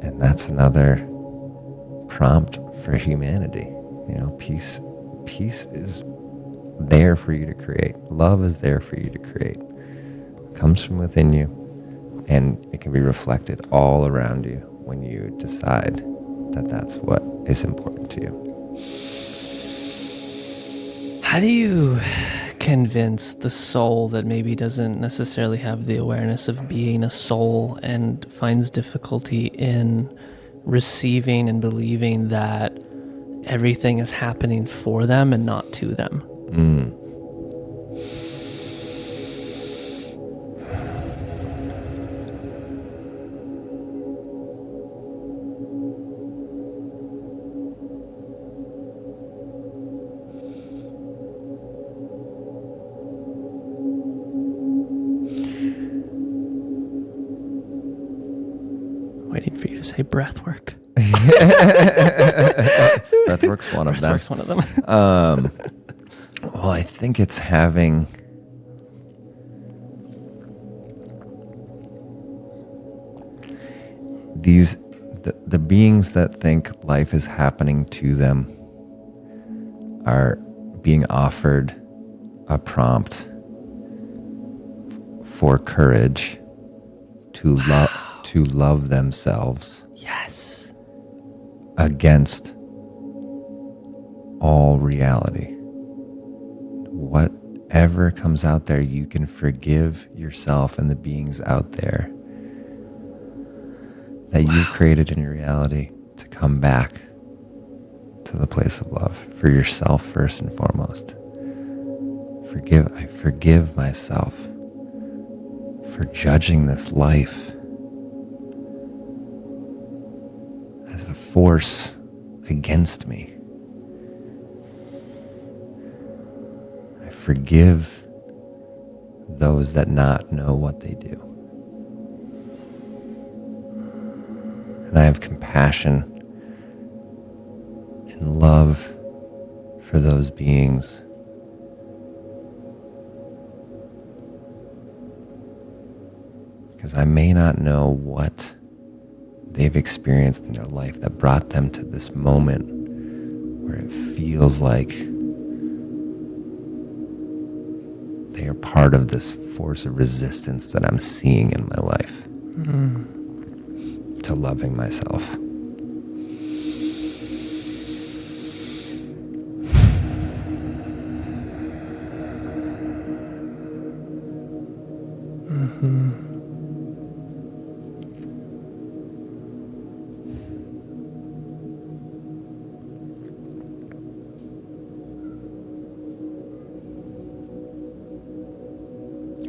And that's another prompt for humanity. You know, peace is there for you to create. Love is there for you to create. It comes from within you, and it can be reflected all around you when you decide that that's what is important to you. How do you convince the soul that maybe doesn't necessarily have the awareness of being a soul and finds difficulty in receiving and believing that everything is happening for them and not to them? Waiting for you to say breath work. Breathwork's one of them. Breathwork's one of them. Well, I think it's having the beings that think life is happening to them are being offered a prompt for courage to love themselves. Yes. Against all reality. Whatever comes out there, you can forgive yourself and the beings out there that you've created in your reality to come back to the place of love for yourself first and foremost. I forgive myself for judging this life as a force against me. I forgive those that not know what they do. And I have compassion and love for those beings. Because I may not know what they've experienced in their life that brought them to this moment where it feels like they are part of this force of resistance that I'm seeing in my life to loving myself.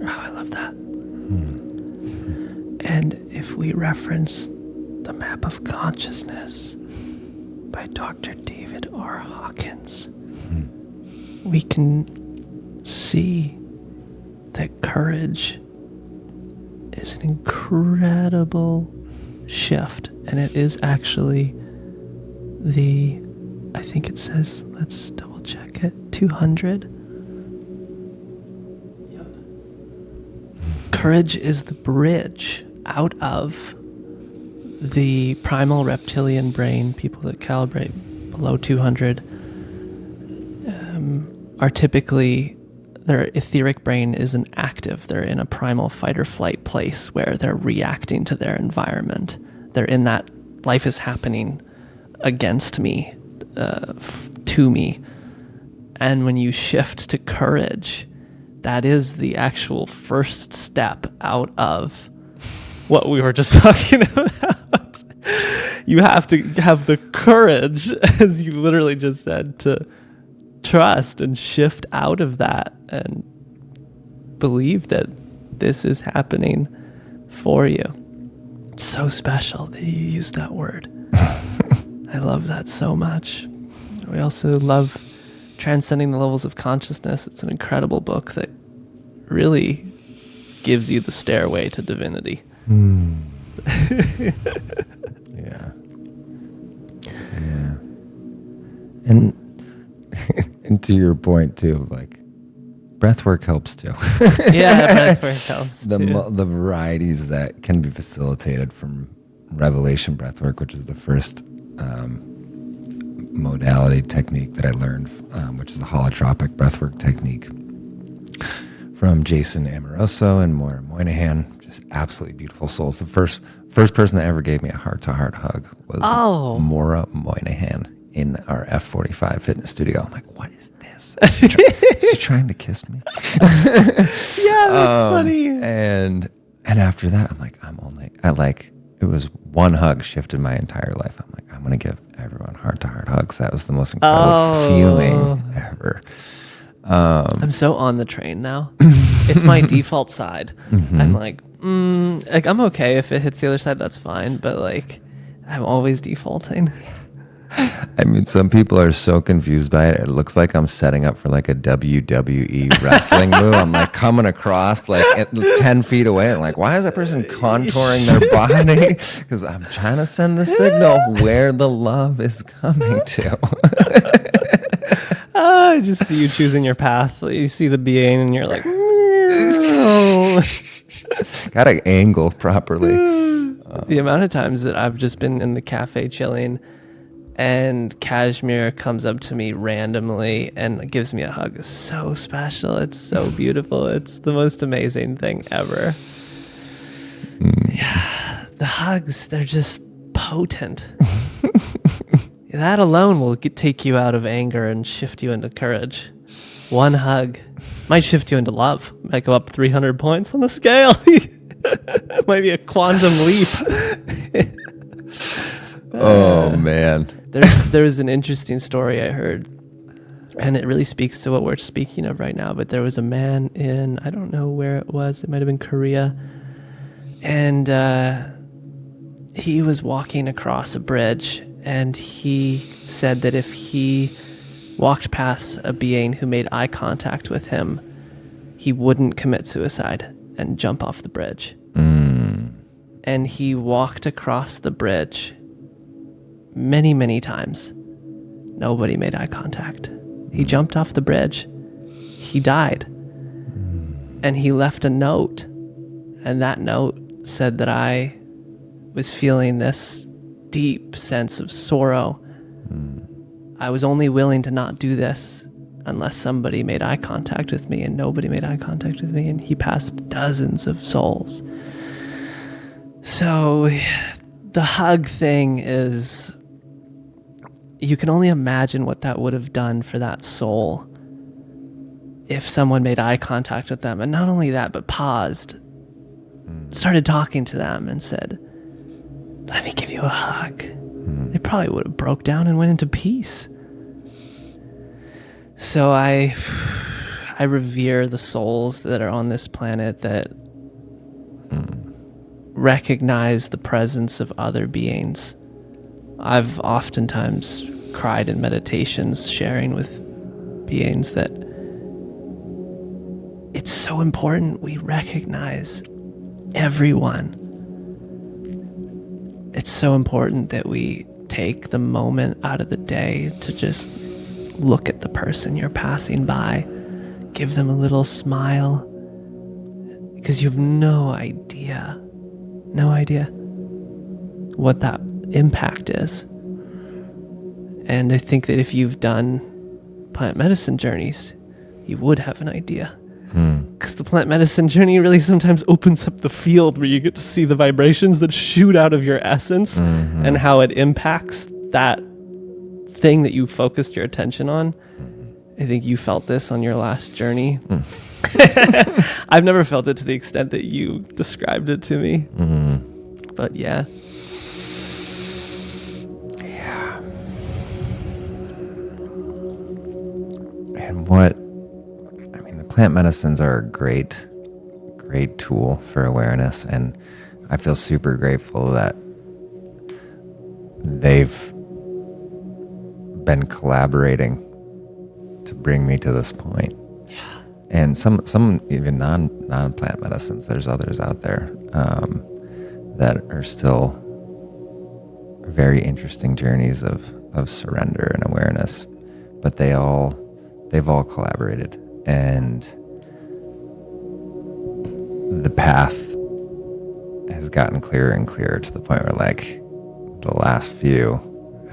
Oh, I love that. And if we reference The Map of Consciousness by Dr. David R. Hawkins, we can see that courage is an incredible shift. And it is actually I think it says, let's double check it, 200. Courage is the bridge out of the primal reptilian brain. People that calibrate below 200 are typically, their etheric brain isn't active. They're in a primal fight or flight place where they're reacting to their environment. They're in that life is happening against me, to me. And when you shift to courage, that is the actual first step out of what we were just talking about. You have to have the courage, as you literally just said, to trust and shift out of that and believe that this is happening for you. It's so special that you use that word. I love that so much. We also love Transcending the Levels of Consciousness. It's an incredible book that really gives you the stairway to divinity. Yeah. And to your point too, like breathwork helps too. Yeah, breathwork helps the too. the varieties that can be facilitated from revelation breathwork, which is the first modality technique that I learned, which is the holotropic breathwork technique from Jason Amoroso and Maura Moynihan. Just absolutely beautiful souls. The first person that ever gave me a heart-to-heart hug was Maura Moynihan in our F45 fitness studio. I'm like, what is this? Is she trying to kiss me? Yeah, that's funny. And after that, I'm like, it was one hug shifted my entire life. I'm like, I'm going to give everyone heart-to-heart hugs. That was the most incredible feeling ever. I'm so on the train now. It's my default side. I'm like I'm okay if it hits the other side, that's fine. But like, I'm always defaulting. I mean, some people are so confused by it. It looks like I'm setting up for like a WWE wrestling move. I'm like coming across like 10 feet away. I'm like, why is that person contouring their body? Because I'm trying to send the signal where the love is coming to. I just see you choosing your path. You see the being and you're like, gotta angle properly. The amount of times that I've just been in the cafe chilling and Cashmere comes up to me randomly and gives me a hug is so special. It's so beautiful. It's the most amazing thing ever. Yeah, the hugs, they're just potent. That alone will take you out of anger and shift you into courage. One hug might shift you into love. Might go up 300 points on the scale. Might be a quantum leap. Oh, man. There was an interesting story I heard, and it really speaks to what we're speaking of right now. But there was a man in, I don't know where it was. It might have been Korea. And he was walking across a bridge, and he said that if he walked past a being who made eye contact with him, he wouldn't commit suicide and jump off the bridge. And he walked across the bridge many, many times. Nobody made eye contact. He jumped off the bridge. He died. And he left a note. And that note said that I was feeling this deep sense of sorrow. I was only willing to not do this unless somebody made eye contact with me, and nobody made eye contact with me, and he passed dozens of souls. So the hug thing is, you can only imagine what that would have done for that soul if someone made eye contact with them. And not only that, but paused, started talking to them and said, let me give you a hug. They probably would have broke down and went into peace. So I revere the souls that are on this planet that recognize the presence of other beings. I've oftentimes cried in meditations, sharing with beings that it's so important we recognize everyone. It's so important that we take the moment out of the day to just look at the person you're passing by, give them a little smile, because you have no idea what that impact is. And I think that if you've done plant medicine journeys, you would have an idea. Because the plant medicine journey really sometimes opens up the field where you get to see the vibrations that shoot out of your essence and how it impacts that thing that you focused your attention on. I think you felt this on your last journey. I've never felt it to the extent that you described it to me. But yeah. Yeah. And what, I mean, the plant medicines are a great tool for awareness. And I feel super grateful that they've been collaborating to bring me to this point. Yeah. And some even non-plant medicines, there's others out there that are still very interesting journeys of surrender and awareness. But they've all collaborated, and the path has gotten clearer and clearer to the point where like the last few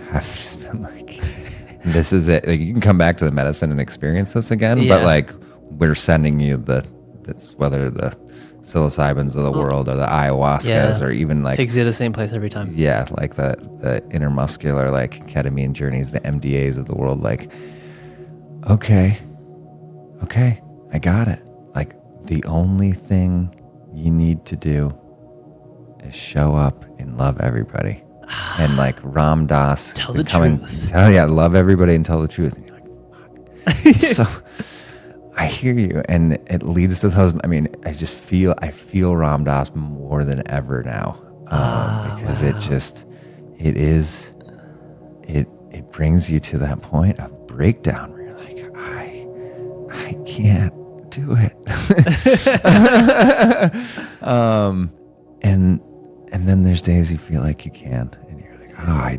have just been like, this is it. Like you can come back to the medicine and experience this again, but like we're sending you that's whether the psilocybins of the world or the ayahuascas or even like takes you to the same place every time. Yeah, like the intermuscular like ketamine journeys, the MDAs of the world. Like, okay, I got it. Like the only thing you need to do is show up and love everybody. And like Ram Dass, tell the truth. Love everybody and tell the truth. And you're like, fuck. So I hear you, and it leads to those. I mean, I feel Ram Dass more than ever now, because it brings you to that point of breakdown where you're like, I can't do it. And then there's days you feel like you can, and you're like, oh, I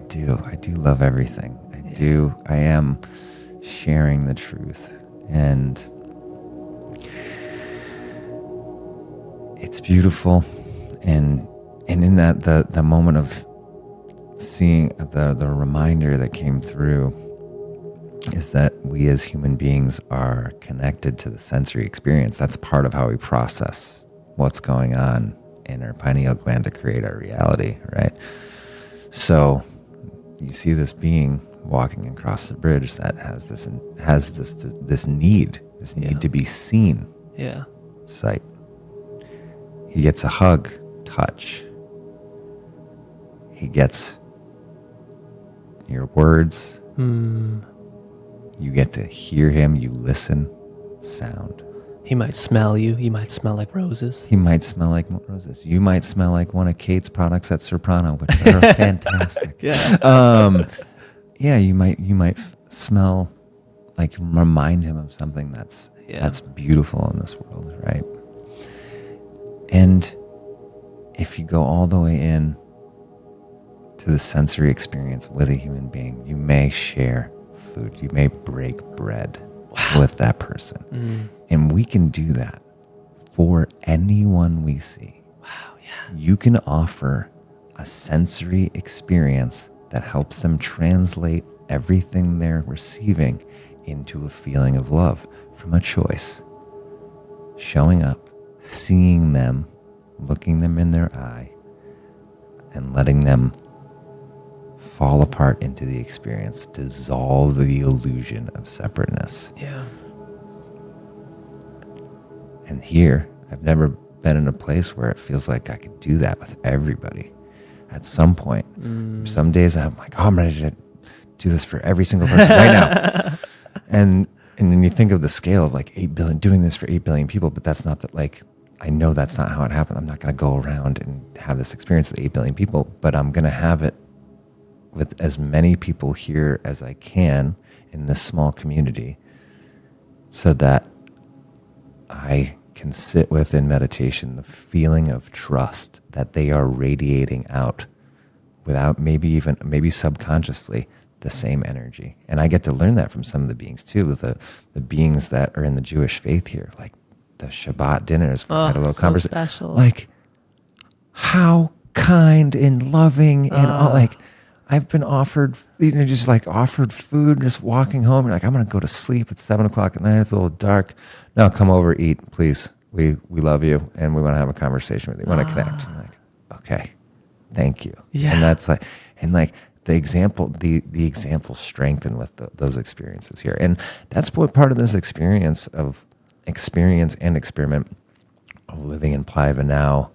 do love everything. I am sharing the truth, and it's beautiful. And in that, the moment of seeing the reminder that came through is that we as human beings are connected to the sensory experience. That's part of how we process what's going on in our pineal gland to create our reality, right? So you see this being walking across the bridge that has this need to be seen. Yeah. Sight. He gets a hug, touch. He gets your words. You get to hear him. You listen. Sound. He might smell you. He might smell like roses. He might smell like roses. You might smell like one of Kate's products at Soprano, which are fantastic. Yeah. You might smell like, remind him of something that's beautiful in this world, right? And if you go all the way in to the sensory experience with a human being, you may share food. You may break bread with that person. And we can do that for anyone we see. Wow, yeah. You can offer a sensory experience that helps them translate everything they're receiving into a feeling of love from a choice. Showing up, seeing them, looking them in their eye, and letting them fall apart into the experience, dissolve the illusion of separateness. Yeah. And here, I've never been in a place where it feels like I could do that with everybody. At some point, some days I'm like, oh, I'm ready to do this for every single person right now. And then you think of the scale of like 8 billion, doing this for 8 billion people, but that's not that, like, I know that's not how it happened. I'm not going to go around and have this experience with 8 billion people, but I'm going to have it with as many people here as I can in this small community, so that I can sit with in meditation the feeling of trust that they are radiating out without maybe subconsciously the same energy. And I get to learn that from some of the beings too, the beings that are in the Jewish faith here, like the Shabbat dinners. We had a little conversation. Special. Like, how kind and loving and all, like, I've been offered, just like offered food, just walking home. You're like, I'm going to go to sleep. It's 7:00 at night. It's a little dark. No, come over, eat, please. We love you, and we want to have a conversation with you. We want to connect. I'm like, okay, thank you. Yeah. And that's like, the example, the example strengthened with those experiences here. And that's what part of this experience and experiment of living in Pliva now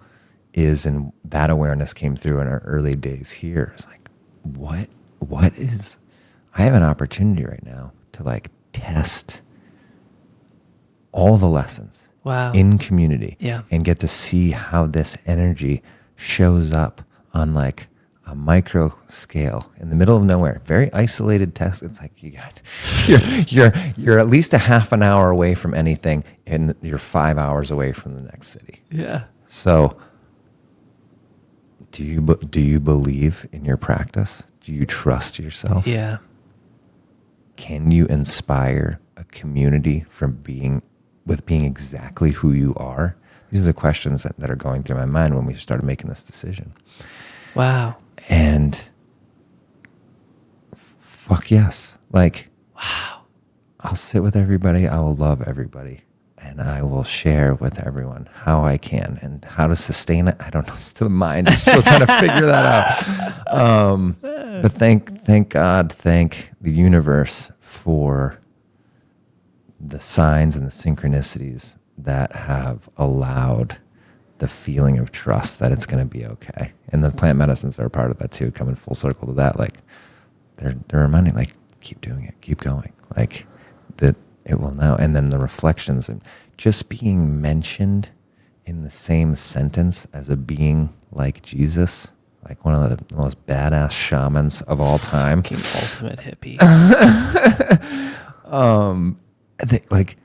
is, and that awareness came through in our early days here. It's like, what is, I have an opportunity right now to like test all the lessons in community and get to see how this energy shows up on like a micro scale in the middle of nowhere, very isolated test. It's like you're at least a half an hour away from anything, and you're 5 hours away from the next city. Yeah. So do you believe in your practice? Do you trust yourself? Yeah. Can you inspire a community from being exactly who you are? These are the questions that are going through my mind when we started making this decision. Wow. And fuck yes. Like, Wow. I'll sit with everybody. I will love everybody. And I will share with everyone how I can, and how to sustain it. I don't know. Still, the mind is still trying to figure that out. But thank God, thank the universe for the signs and the synchronicities that have allowed the feeling of trust that it's going to be okay. And the plant medicines are a part of that too, coming full circle to that. Like, they're reminding, like, keep doing it, keep going. Like, that it will know. And then the reflections, and just being mentioned in the same sentence as a being like Jesus, like one of the most badass shamans of all time. Fucking ultimate hippie. Like,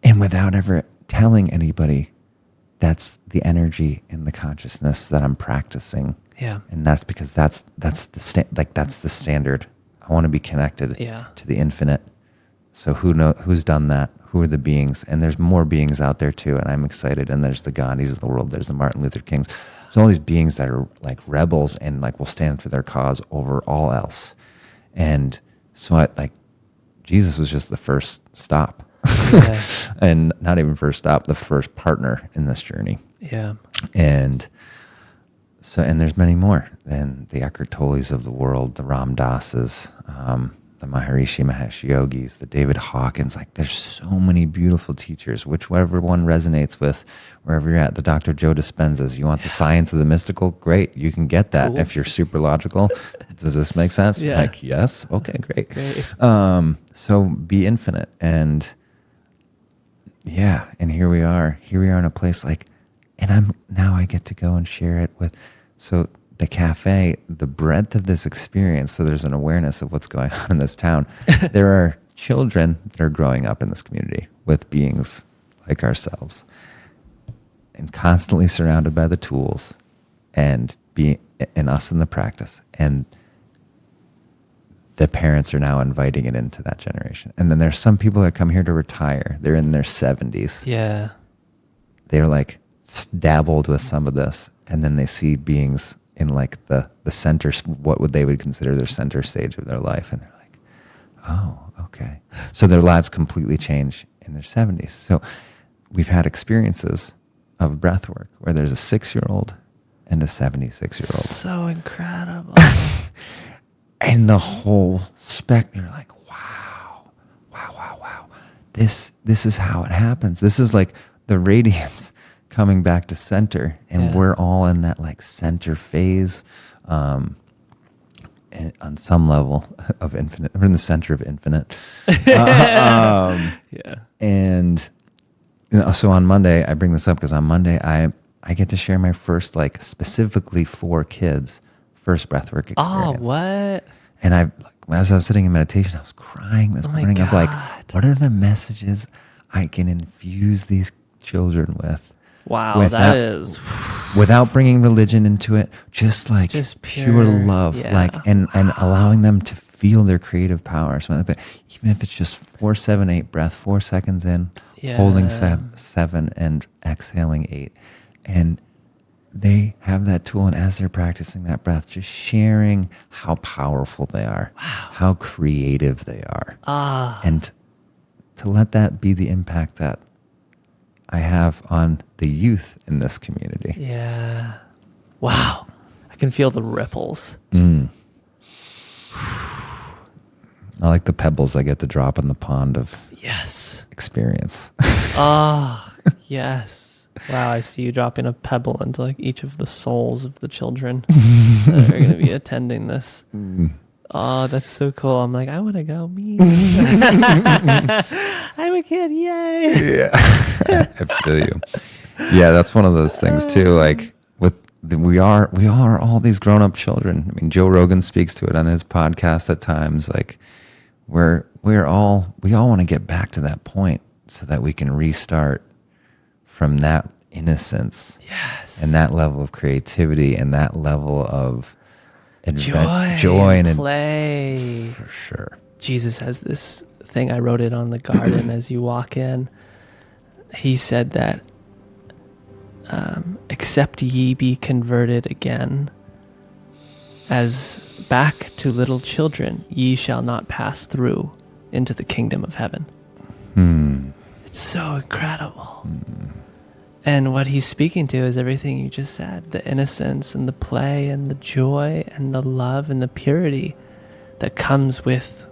and without ever telling anybody, that's the energy and the consciousness that I'm practicing. Yeah. And that's because that's the standard. I want to be connected to the infinite. So who's done that? Who are the beings? And there's more beings out there too, and I'm excited. And there's the Gandhis of the world. There's the Martin Luther Kings. There's all these beings that are like rebels and like will stand for their cause over all else. And so Jesus was just the first stop. Yeah. And not even first stop, the first partner in this journey. Yeah. And so, and there's many more. And the Eckhart Tolles of the world, the Ram Dasses, the Maharishi Mahesh Yogis, the David Hawkins. Like, there's so many beautiful teachers, whichever one resonates with wherever you're at. The Dr. Joe Dispenzas. You want the science of the mystical? Great. You can get that. Cool. If you're super logical. Does this make sense? Yeah. Like, yes. Okay, great. Great. So be infinite. And yeah, and here we are in a place like, and now I get to go and share it with, so the cafe, the breadth of this experience. So there's an awareness of what's going on in this town. There are children that are growing up in this community with beings like ourselves, and constantly surrounded by the tools and us in the practice. And the parents are now inviting it into that generation. And then there's some people that come here to retire. They're in their 70s. Yeah. They're like dabbled with some of this. And then they see beings in like the center, what would they would consider their center stage of their life. And they're like, oh, okay. So their lives completely change in their 70s. So we've had experiences of breath work where there's a 6-year-old and a 76-year-old. So incredible. And the whole spectrum, you're like, wow. This is how it happens. This is like the radiance coming back to center, and we're all in that like center phase, and on some level of infinite. We're in the center of infinite. Yeah. And so on Monday, I bring this up because on Monday I get to share my first, like, specifically for kids, first breathwork experience. Oh, what? And as I was sitting in meditation, I was crying this morning of like, what are the messages I can infuse these children with? Wow, that is without bringing religion into it, just pure love, like and allowing them to feel their creative power. So even if it's just 4, 7, 8 breath, 4 seconds in, holding 7 and exhaling 8, and they have that tool, and as they're practicing that breath, just sharing how powerful they are, how creative they are, and to let that be the impact that I have on the youth in this community. Yeah. Wow. I can feel the ripples. I like the pebbles I get to drop in the pond of experience. Yes. Wow, I see you dropping a pebble into like each of the souls of the children that are going to be attending this. Oh, that's so cool. I'm like, I want to go. Me. I'm a kid. Yay. Yeah. I feel you. Yeah, that's one of those things too. Like we are all these grown up children. I mean, Joe Rogan speaks to it on his podcast at times. Like we all want to get back to that point so that we can restart from that innocence, yes, and that level of creativity, and that level of joy and play. For sure. Jesus has this thing, I wrote it on the garden as you walk in. He said that except ye be converted again, as back to little children, ye shall not pass through into the kingdom of heaven. It's so incredible. And what he's speaking to is everything you just said, the innocence and the play and the joy and the love and the purity that comes with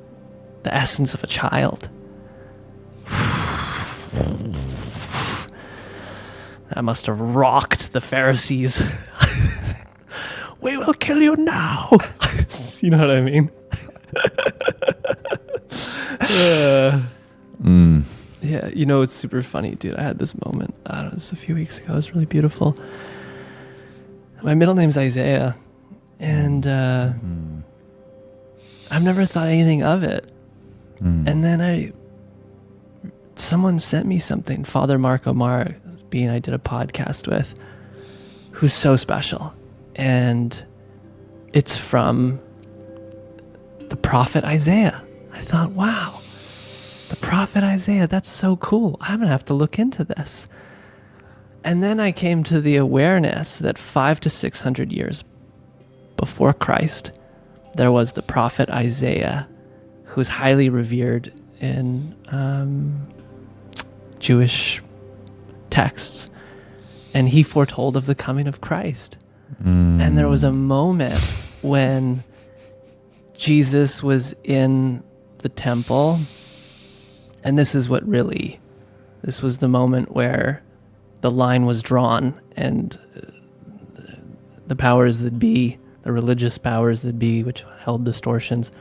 the essence of a child. That must have rocked the Pharisees. We will kill you now. You know what I mean? Yeah, you know, it's super funny, dude. I had this moment, I don't know, this was a few weeks ago. It was really beautiful. My middle name's Isaiah, and I've never thought anything of it. And then someone sent me something, Father Mark Omar, being I did a podcast with, who's so special. And it's from the prophet Isaiah. I thought, wow, the prophet Isaiah, that's so cool. I'm going to have to look into this. And then I came to the awareness that 500 to 600 years before Christ, there was the prophet Isaiah, who's highly revered in Jewish texts. And he foretold of the coming of Christ. And there was a moment when Jesus was in the temple, and this was the moment where the line was drawn, and the powers that be, the religious powers that be, which held distortions,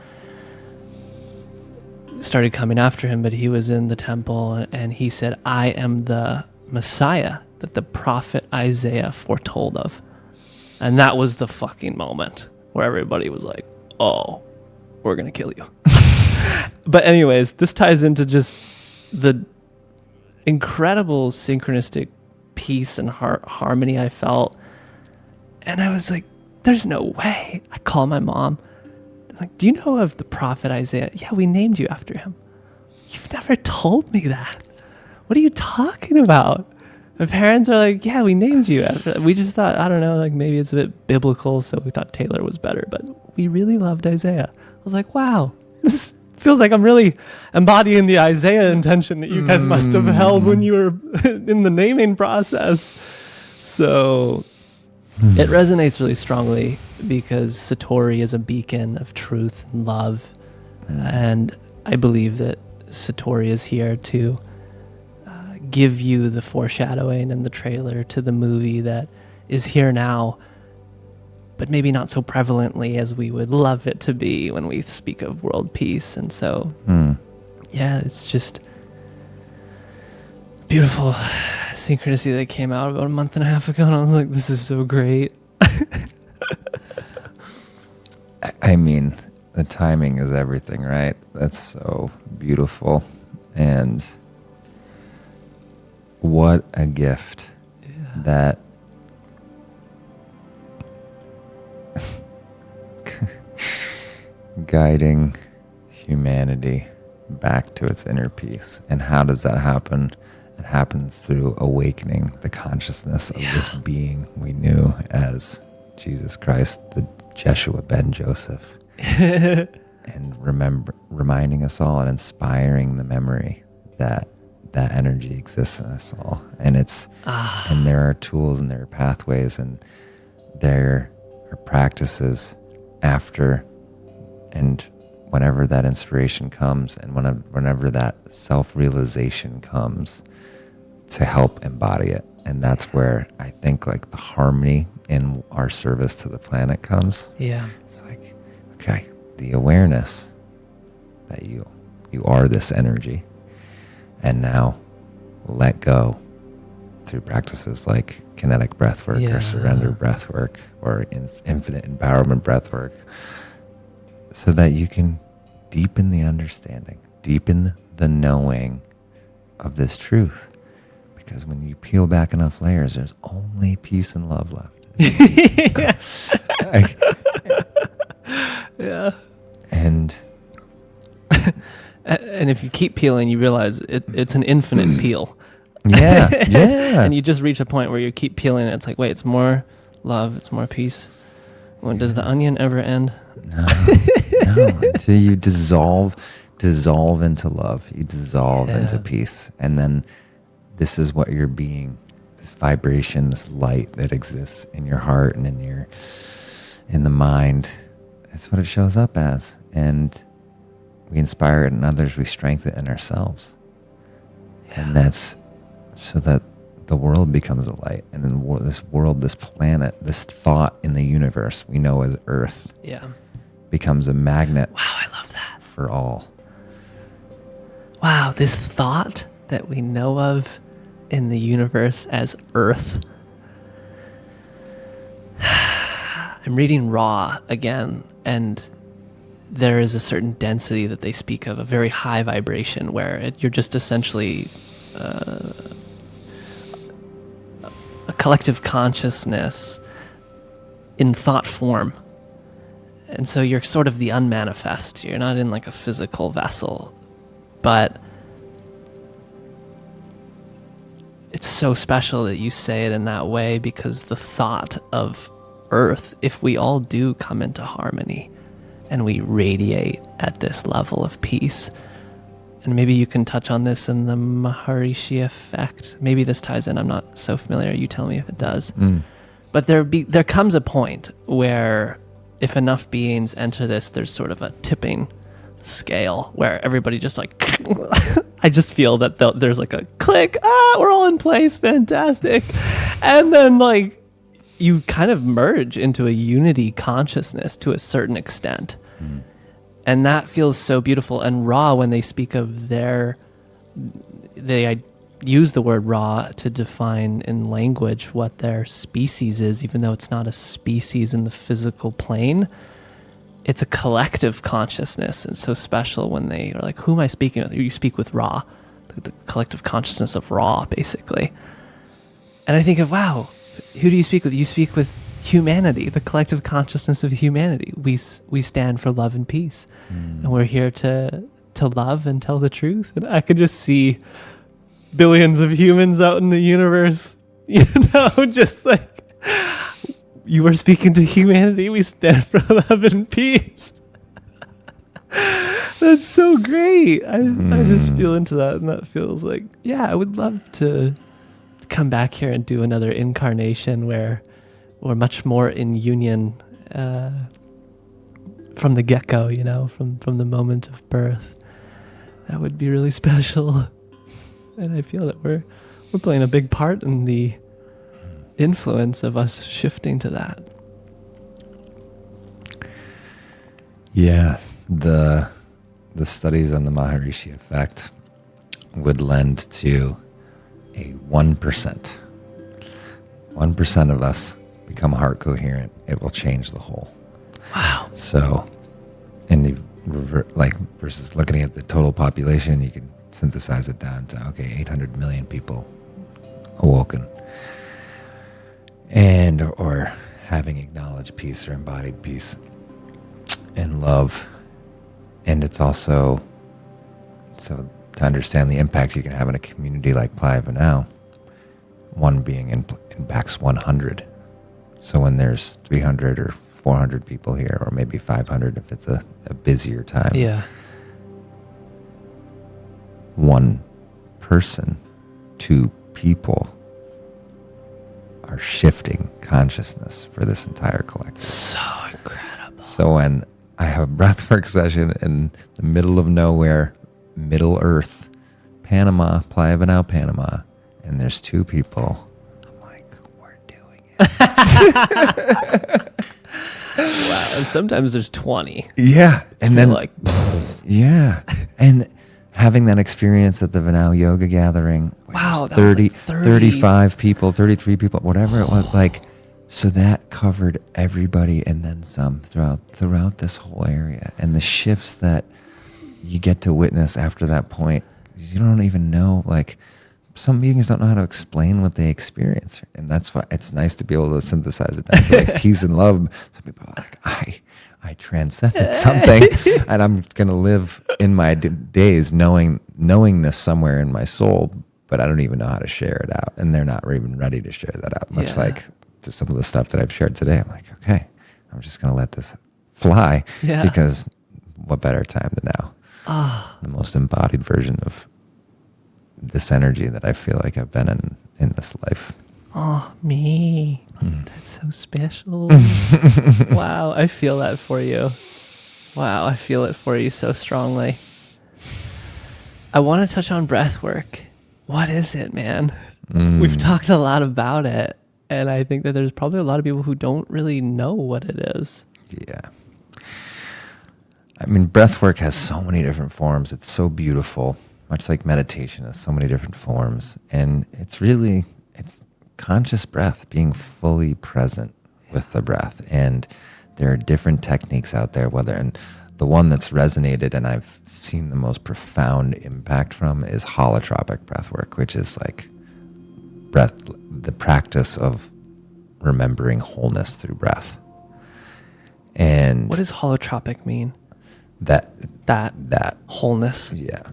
started coming after him. But he was in the temple, and he said, I am the Messiah that the prophet Isaiah foretold of. And that was the fucking moment where everybody was like, oh, we're going to kill you. But anyways, this ties into just the incredible synchronistic peace and harmony I felt. And I was like, there's no way. I call my mom. I'm like, do you know of the prophet Isaiah? Yeah, we named you after him. You've never told me that. What are you talking about? My parents are like, yeah, we named you after. We just thought, I don't know, like maybe it's a bit biblical, so we thought Taylor was better, but we really loved Isaiah. I was like, wow, this feels like I'm really embodying the Isaiah intention that you guys must have held when you were in the naming process. So it resonates really strongly because Satori is a beacon of truth and love. And I believe that Satori is here to give you the foreshadowing and the trailer to the movie that is here now, but maybe not so prevalently as we would love it to be when we speak of world peace. And so, yeah, it's just beautiful synchronicity that came out about a month and a half ago, and I was like, this is so great. I mean, the timing is everything, right? That's so beautiful. And what a gift that guiding humanity back to its inner peace. And how does that happen? It happens through awakening the consciousness of this being we knew as Jesus Christ, the Jeshua ben Joseph. And reminding us all and inspiring the memory that that energy exists in us all. And and there are tools and there are pathways and there are practices after and whenever that inspiration comes and whenever that self-realization comes to help embody it. And that's where I think like the harmony in our service to the planet comes. Yeah. It's like, okay, the awareness that you are this energy. And now let go through practices like kinetic breathwork or surrender breathwork or infinite empowerment breathwork, so that you can deepen the understanding, deepen the knowing of this truth. Because when you peel back enough layers, there's only peace and love left. Yeah. And if you keep peeling, you realize it's an infinite peel. Yeah, yeah. And you just reach a point where you keep peeling it. It's like, wait, it's more love, it's more peace. When does the onion ever end? No, until you dissolve into love. You dissolve into peace. And then this is what you're being, this vibration, this light that exists in your heart and in the mind. That's what it shows up as. And we inspire it in others, we strengthen it in ourselves. Yeah. And that's so that the world becomes a light. And then this world, this planet, this thought in the universe we know as Earth becomes a magnet. Wow, I love that. For all. Wow, this thought that we know of in the universe as Earth. I'm reading Raw again, and there is a certain density that they speak of, a very high vibration where you're just essentially a collective consciousness in thought form. And so you're sort of the unmanifest. You're not in like a physical vessel, but it's so special that you say it in that way, because the thought of Earth, if we all do come into harmony and we radiate at this level of peace, and maybe you can touch on this in the Maharishi effect. Maybe this ties in. I'm not so familiar. You tell me if it does. But there comes a point where if enough beings enter this, there's sort of a tipping scale where everybody just like, I just feel that there's like a click. We're all in place. Fantastic. And then like you kind of merge into a unity consciousness to a certain extent. And that feels so beautiful. And Ra, when they speak of they use the word Ra to define in language what their species is, even though it's not a species in the physical plane. It's a collective consciousness. And so special when they are like, who am I speaking with? You speak with Ra, the collective consciousness of Ra, basically. And I think of, wow, who do you speak with? You speak with humanity, the collective consciousness of humanity. We stand for love and peace. And we're here to love and tell the truth. And I could just see billions of humans out in the universe, just like, you are speaking to humanity. We stand for love and peace. That's so great. I just feel into that. And that feels like, yeah, I would love to come back here and do another incarnation where we're much more in union from the get-go, from the moment of birth. That would be really special. And I feel that we're playing a big part in the influence of us shifting to that. Yeah, the studies on the Maharishi effect would lend to a 1%. 1% of us become heart coherent. It will change the whole. Wow. So, and versus looking at the total population, you can synthesize it down to 800 million people awoken, and or having acknowledged peace or embodied peace and love. And it's also so to understand the impact you can have in a community like Playa Vanau, one being impacts 100. So when there's 300 or 400 people here, or maybe 500 if it's a busier time. Yeah. One person, two people are shifting consciousness for this entire collective. So incredible. So when I have a breathwork session in the middle of nowhere, Middle Earth, Panama, Playa Vanau, Panama, and there's two people, I'm like, we're doing it. Wow. And sometimes there's 20. Yeah. And then like, yeah. And having that experience at the Vanau Yoga Gathering. Wow. 30, was like 35 people, 33 people, whatever it was. Like, so that covered everybody and then some throughout this whole area. And the shifts that you get to witness after that point, you don't even know, like, some beings don't know how to explain what they experience. And that's why it's nice to be able to synthesize it down to like peace and love. Some people are like, I transcended something, and I'm going to live in my days knowing this somewhere in my soul. but I don't even know how to share it out. And they're not even ready to share that out. Much like to some of the stuff that I've shared today. I'm like, okay, I'm just going to let this fly because what better time than now? The most embodied version of this energy that I feel like I've been in this life. Oh, me. That's so special. Wow, I feel that for you. Wow, I feel it for you so strongly. I want to touch on breath work. What is it, man? We've talked a lot about it, and I think that there's probably a lot of people who don't really know what it is. Yeah. I mean, breath work has so many different forms. It's so beautiful, much like meditation has so many different forms. And it's conscious breath, being fully present with the breath. And there are different techniques out there, and the one that's resonated and I've seen the most profound impact from is holotropic breath work, which is like the practice of remembering wholeness through breath. And what does holotropic mean? That wholeness. Yeah.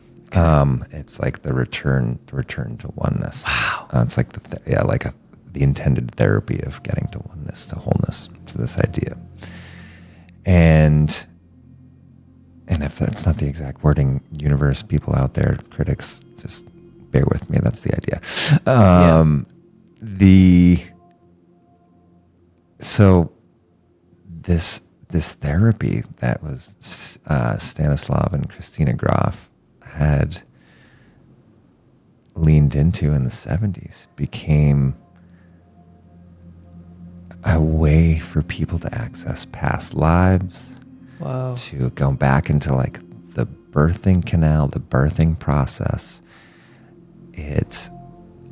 It's like the return to oneness. Wow. It's like the intended therapy of getting to oneness, to wholeness, to this idea. And if that's not the exact wording, universe people out there, critics, just bear with me. That's the idea. So this therapy that was Stanislav and Christina Grof had leaned into in the 70s became a way for people to access past lives. Wow. To go back into like the birthing canal, the birthing process. It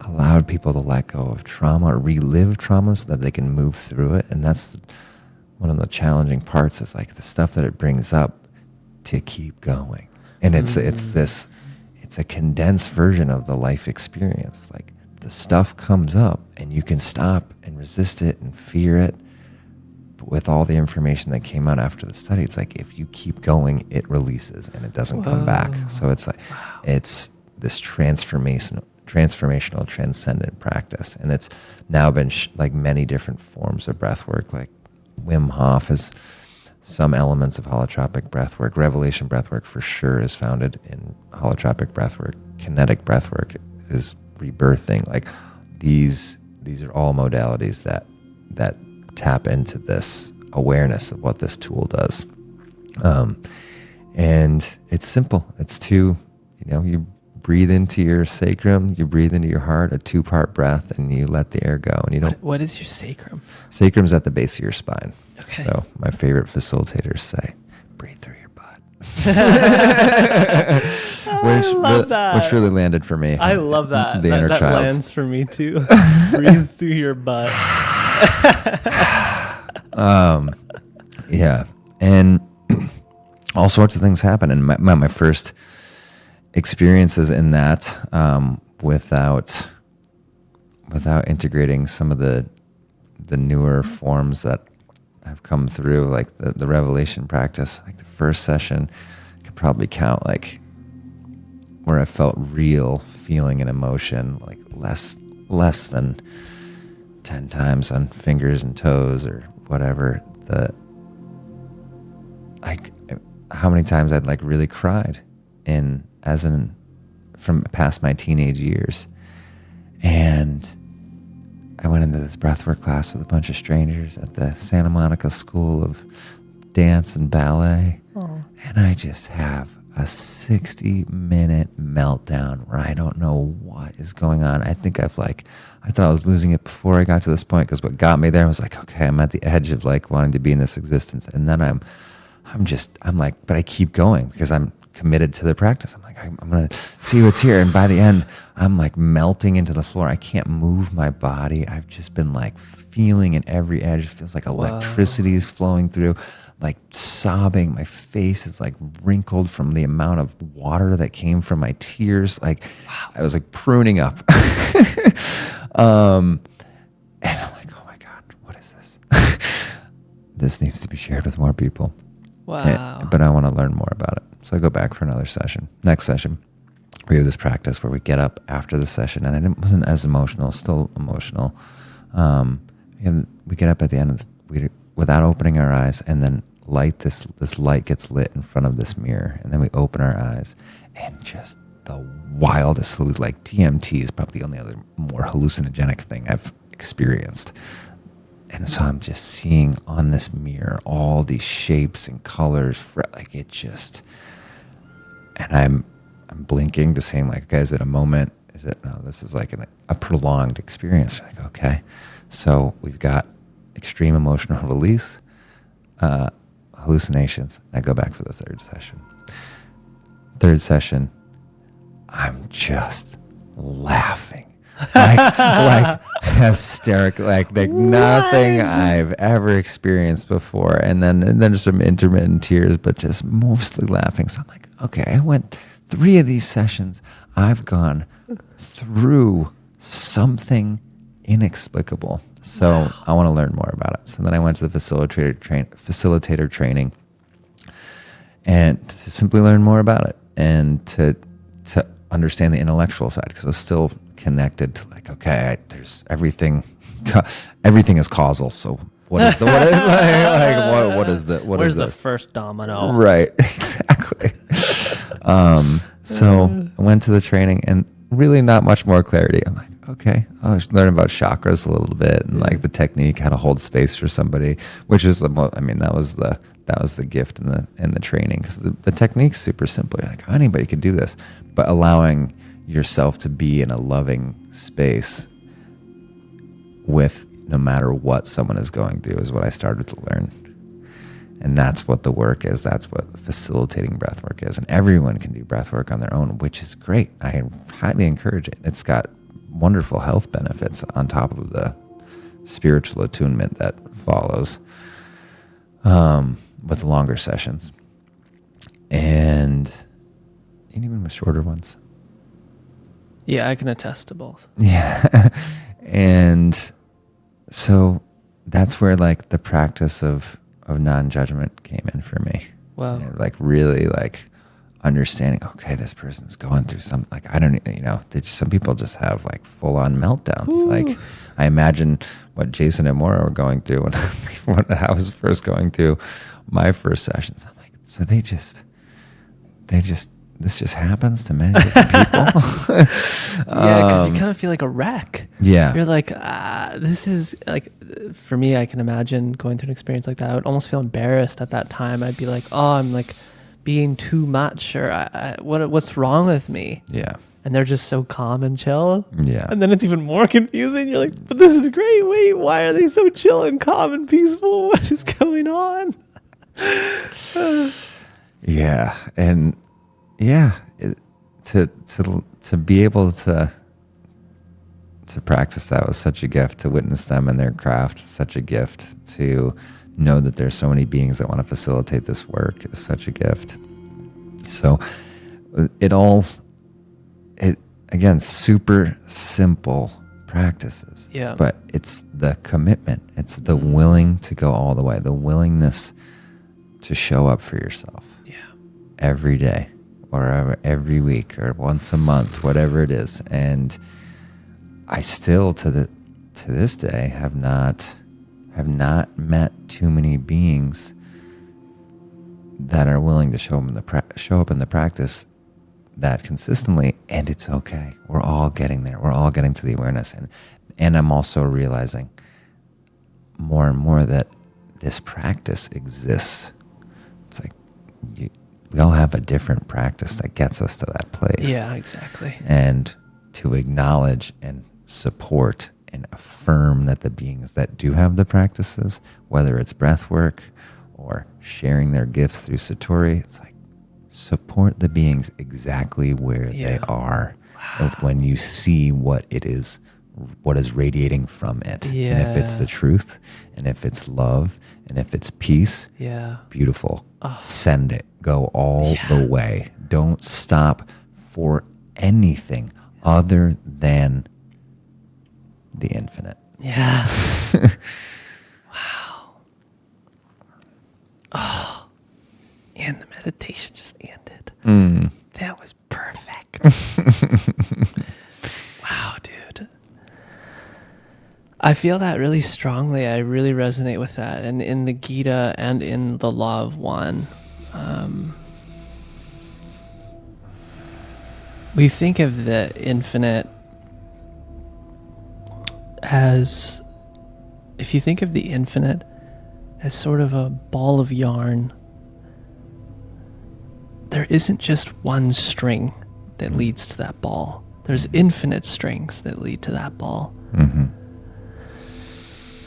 allowed people to let go of trauma, relive trauma so that they can move through it. And that's one of the challenging parts is like the stuff that it brings up to keep going. And it's a condensed version of the life experience. Like the stuff comes up and you can stop and resist it and fear it. But with all the information that came out after the study, it's like if you keep going, it releases and it doesn't come back. So it's like it's this transformational, transcendent practice. And it's now been like many different forms of breath work. Like Wim Hof has some elements of holotropic breath work. Revelation breath work for sure is founded in holotropic breath work. Kinetic breath work is rebirthing. Like these are all modalities that tap into this awareness of what this tool does. And it's simple. It's you breathe into your sacrum, you breathe into your heart, a 2-part breath, and you let the air go. And you don't. What is your sacrum? Sacrum's at the base of your spine. Okay. So my favorite facilitators say, breathe through your butt. I love that. Which really landed for me. I love that. The inner that child. lands for me too. Breathe through your butt. Yeah. And all sorts of things happen. And my first experiences in that, without integrating some of the newer forms that have come through, like the revelation practice, like the first session, I could probably count like where I felt real feeling and emotion, like less than 10 times on fingers and toes or whatever. How many times I'd like really cried from past my teenage years. And I went into this breathwork class with a bunch of strangers at the Santa Monica School of Dance and Ballet. Oh. And I just have a 60-minute meltdown where I don't know what is going on. I thought I was losing it before I got to this point, because what got me there was like, okay, I'm at the edge of like wanting to be in this existence. And then I'm like, but I keep going because I'm committed to the practice. I'm like, I'm going to see what's here. And by the end, I'm like melting into the floor. I can't move my body. I've just been like feeling in every edge. It feels like electricity is flowing through, like sobbing. My face is like wrinkled from the amount of water that came from my tears. Like I was like pruning up. And I'm like, oh my God, what is this? This needs to be shared with more people. Wow. But I want to learn more about it. So I go back for another session. Next session, we have this practice where we get up after the session, and it wasn't as emotional, still emotional. We get up at the end without opening our eyes, and then this light gets lit in front of this mirror, and then we open our eyes, and just the wildest, like DMT is probably the only other more hallucinogenic thing I've experienced. And so I'm just seeing on this mirror all these shapes and colors, like it just, and I'm blinking to saying like, guys, at a moment, is it? No, this is like a prolonged experience. Like, okay, so we've got extreme emotional release, hallucinations. I go back for the third session. Third session, I'm just laughing. like hysterical, like nothing I've ever experienced before, and then some intermittent tears, but just mostly laughing. So I'm like, okay, I went 3 of these sessions. I've gone through something inexplicable. So I want to learn more about it. So then I went to the facilitator training, and to simply learn more about it, and to understand the intellectual side, because I was still connected to like, okay, there's everything is causal. So what is the Where's the the first domino? Right, exactly. So I went to the training, and really not much more clarity. I'm like, okay, I'll learn about chakras a little bit, and like the technique, how to hold space for somebody, which is that was the gift in the training, because the technique's super simple. You're like, oh, anybody could do this, but allowing yourself to be in a loving space with no matter what someone is going through is what I started to learn. And that's what the work is. That's what facilitating breath work is. And everyone can do breath work on their own, which is great. I highly encourage it. It's got wonderful health benefits on top of the spiritual attunement that follows with longer sessions. And even with shorter ones. Yeah, I can attest to both. Yeah. And so that's where like the practice of non-judgment came in for me. Wow. And like really like understanding, okay, this person's going through something, like, I don't, some people just have like full on meltdowns. Ooh. Like I imagine what Jason and Maura were going through when I was first going through my first sessions. I'm like, so this just happens to many different people. Yeah, because you kind of feel like a wreck. Yeah. You're like, this is like, for me, I can imagine going through an experience like that. I would almost feel embarrassed at that time. I'd be like, oh, I'm like being too much, or what's wrong with me? Yeah. And they're just so calm and chill. Yeah. And then it's even more confusing. You're like, but this is great. Wait, why are they so chill and calm and peaceful? What is going on? Yeah. And yeah, to be able to practice that was such a gift. To witness them and their craft, such a gift. To know that there's so many beings that want to facilitate this work is such a gift. So again, super simple practices. Yeah. But it's the commitment. It's the willing to go all the way. The willingness to show up for yourself. Yeah. Every day. Or every week, or once a month, whatever it is. And I still, to this day, have not met too many beings that are willing to show up in the practice that consistently. And it's okay. We're all getting there. We're all getting to the awareness, and I'm also realizing more and more that this practice exists. It's like we all have a different practice that gets us to that place. Yeah, exactly. And to acknowledge and support and affirm that the beings that do have the practices, whether it's breath work or sharing their gifts through Satori, it's like support the beings exactly where they are. Wow. When you see what is radiating from it. Yeah. And if it's the truth, and if it's love, and if it's peace, beautiful. Oh. Send it. Go all the way. Don't stop for anything other than the infinite. Yeah. Wow. Oh, and the meditation just ended. That was perfect. I feel that really strongly. I really resonate with that. And in the Gita and in the Law of One, we think of the infinite as, if you think of the infinite as sort of a ball of yarn, there isn't just one string that leads to that ball. There's infinite strings that lead to that ball. Mm-hmm.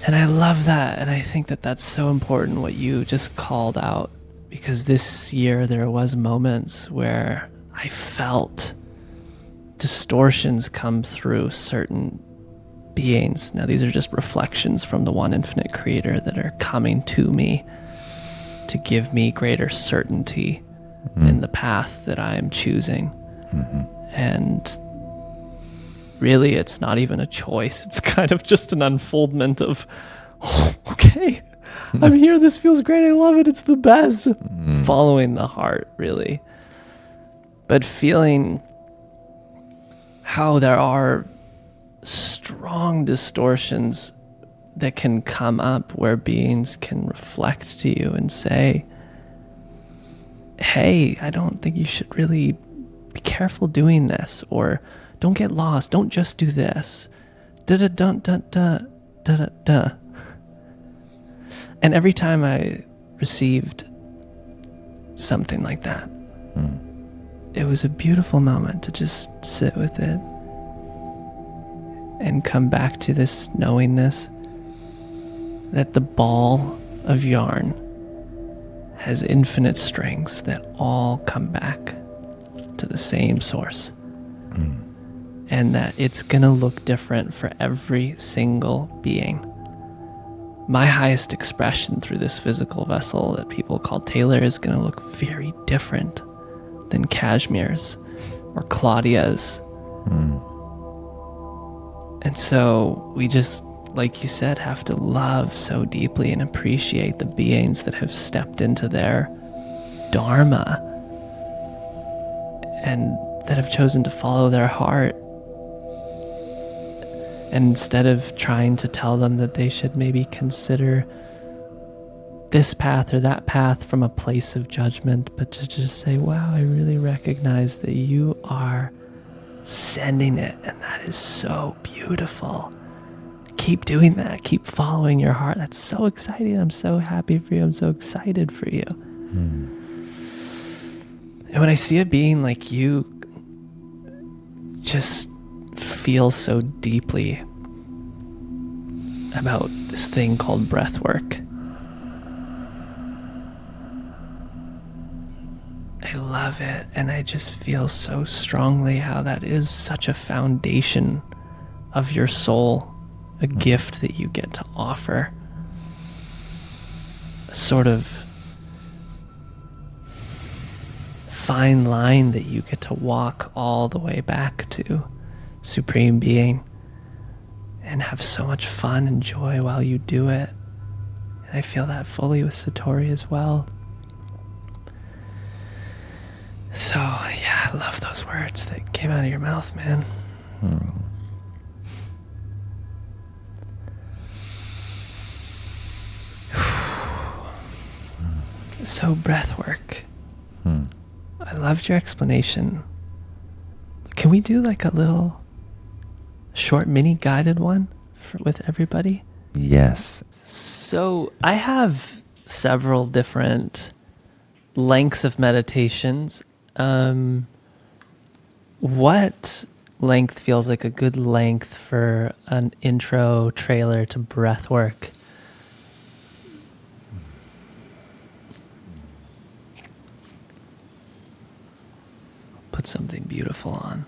And I love that. And I think that that's so important what you just called out, because this year there was moments where I felt distortions come through certain beings. Now, these are just reflections from the one infinite creator that are coming to me to give me greater certainty in the path that I am choosing. And really, it's not even a choice. It's kind of just an unfoldment of, oh, okay, I'm here. This feels great. I love it. It's the best. Following the heart, really. But feeling how there are strong distortions that can come up where beings can reflect to you and say, hey, I don't think you should really be careful doing this, or don't get lost, don't just do this. Da-da-dun-dun-dun, And every time I received something like that, it was a beautiful moment to just sit with it and come back to this knowingness that the ball of yarn has infinite strings that all come back to the same source. And that it's going to look different for every single being. My highest expression through this physical vessel that people call Taylor is going to look very different than Cashmere's or Claudia's. And so we just, like you said, have to love so deeply and appreciate the beings that have stepped into their dharma and that have chosen to follow their heart. And instead of trying to tell them that they should maybe consider this path or that path from a place of judgment, but to just say, wow, I really recognize that you are sending it, and that is so beautiful. Keep doing that. Keep following your heart. That's so exciting. I'm so happy for you. I'm so excited for you. And when I see a being like you just feel so deeply about this thing called breath work, I love it, and I just feel so strongly how that is such a foundation of your soul, a gift that you get to offer, a sort of fine line that you get to walk all the way back to Supreme Being and have so much fun and joy while you do it. And I feel that fully with Satori as well. So, yeah, I love those words that came out of your mouth, man. So, breath work. I loved your explanation. Can we do like a little short mini guided one with everybody? Yes. So I have several different lengths of meditations. What length feels like a good length for an intro trailer to breath work? Put something beautiful on.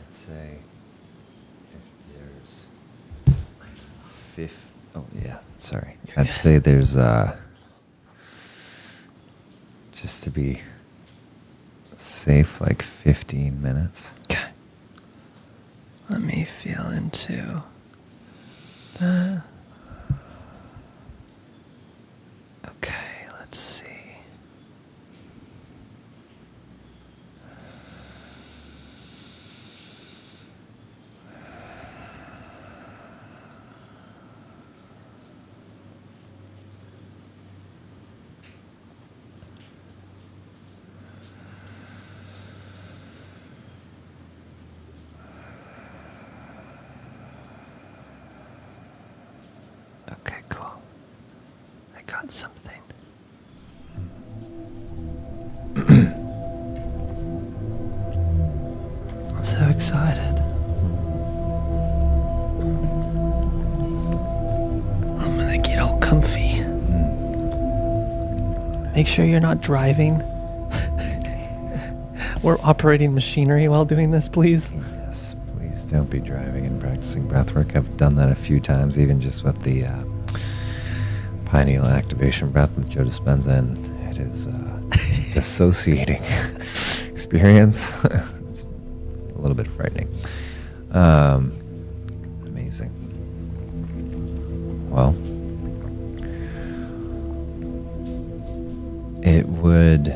Let's say if there's sorry. You're I'd good. say there's just to be safe, like 15 minutes. Okay. Let me feel into that. Okay, let's see. got something. I'm so excited. I'm gonna get all comfy. Make sure you're not driving. We're operating machinery while doing this, please. Yes, please don't be driving and practicing breathwork. I've done that a few times, even just with the pineal activation breath with Joe Dispenza, and it is dissociating experience. It's a little bit frightening. Amazing. Well, it would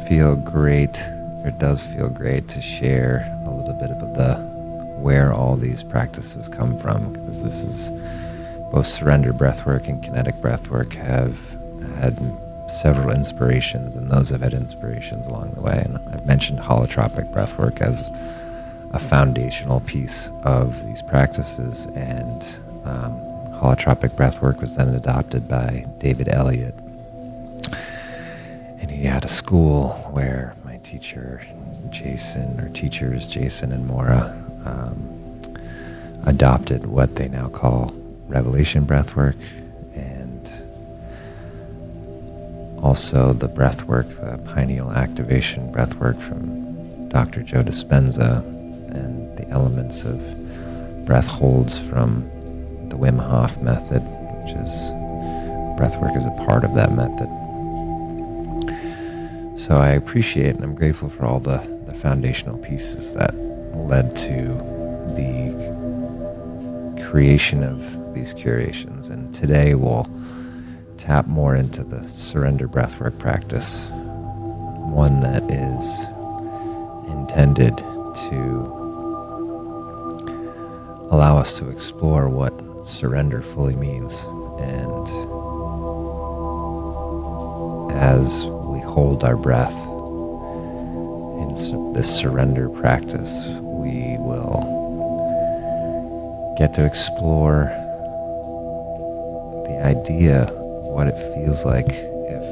feel great, or it does feel great, to share a little bit about where all these practices come from, because this is both surrender breathwork and kinetic breathwork have had several inspirations, and those have had inspirations along the way. And I've mentioned holotropic breathwork as a foundational piece of these practices, and holotropic breathwork was then adopted by David Elliott. And he had a school where my teachers, Jason and Maura, adopted what they now call revelation breathwork, and also the breathwork, the pineal activation breathwork from Dr. Joe Dispenza, and the elements of breath holds from the Wim Hof method, which is breathwork is a part of that method. So I appreciate and I'm grateful for all the foundational pieces that led to the creation of these curations. And today we'll tap more into the surrender breathwork practice, one that is intended to allow us to explore what surrender fully means. And as we hold our breath in this surrender practice, we will get to explore the idea of what it feels like if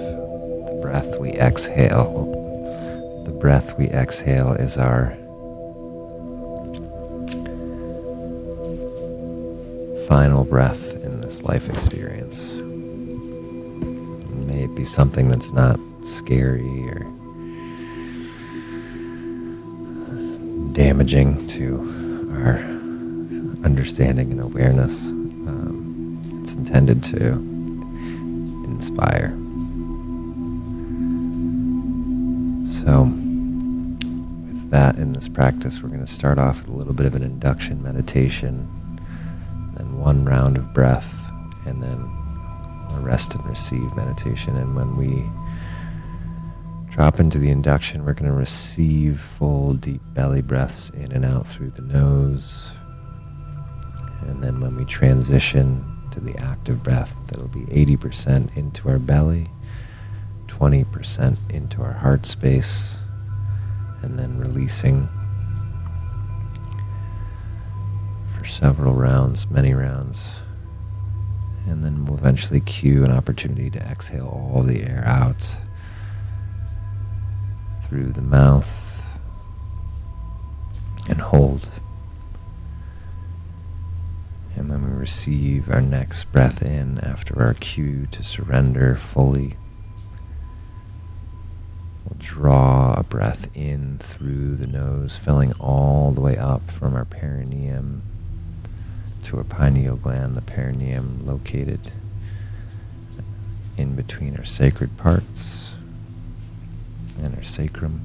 the breath we exhale is our final breath in this life experience. May it be something that's not scary or damaging to our understanding and awareness. It's intended to inspire. So, with that in this practice, we're going to start off with a little bit of an induction meditation, then one round of breath, and then a rest and receive meditation. And when we drop into the induction, we're going to receive full, deep belly breaths in and out through the nose. And then when we transition to the active breath, that'll be 80% into our belly, 20% into our heart space, and then releasing for several rounds, many rounds. And then we'll eventually cue an opportunity to exhale all the air out through the mouth and hold. And then we receive our next breath in after our cue to surrender fully. We'll draw a breath in through the nose, filling all the way up from our perineum to our pineal gland, the perineum located in between our sacred parts and our sacrum.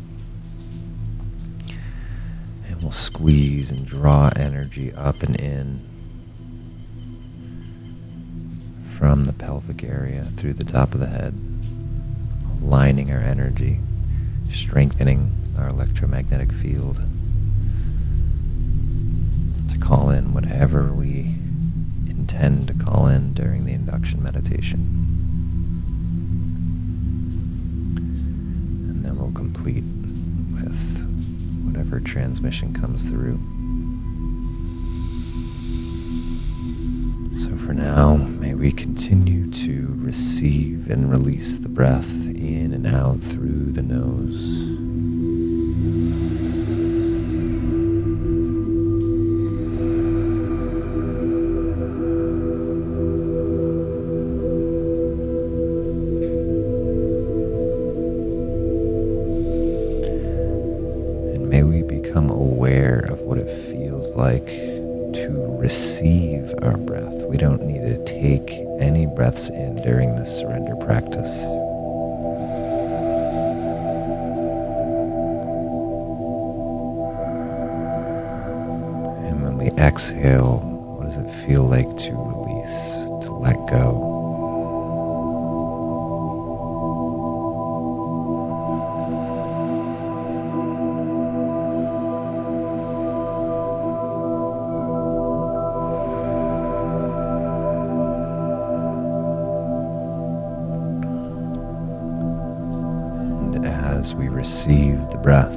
And we'll squeeze and draw energy up and in from the pelvic area through the top of the head, aligning our energy, strengthening our electromagnetic field to call in whatever we intend to call in during the induction meditation. And then we'll complete with whatever transmission comes through. So For now, may we continue to receive and release the breath in and out through the nose. And may we become aware of what it feels like to receive our breath. We don't need to take any breaths in during this surrender practice. And when we exhale, what does it feel like to release, to let go? As we receive the breath,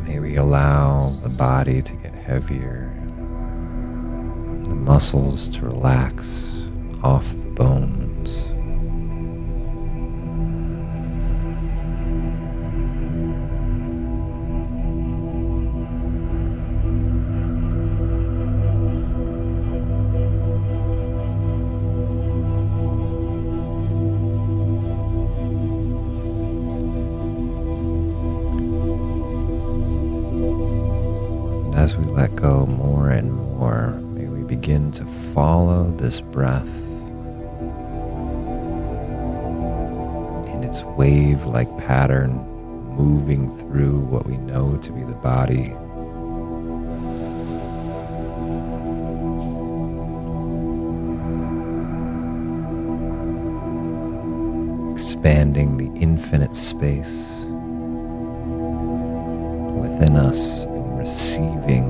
may we allow the body to get heavier, the muscles to relax off the bones. As we let go more and more, may we begin to follow this breath in its wave-like pattern, moving through what we know to be the body. Expanding the infinite space within us, receiving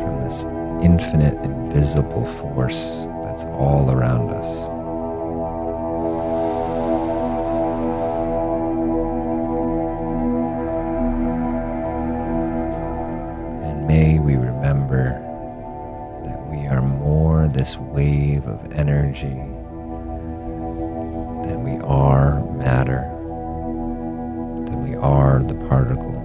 from this infinite, invisible force that's all around us. And may we remember that we are more this wave of energy than we are matter, than we are the particle.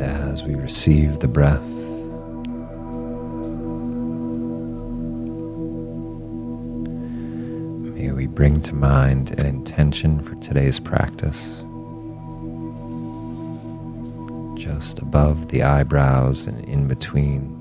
As we receive the breath, may we bring to mind an intention for today's practice. Just above the eyebrows and in between.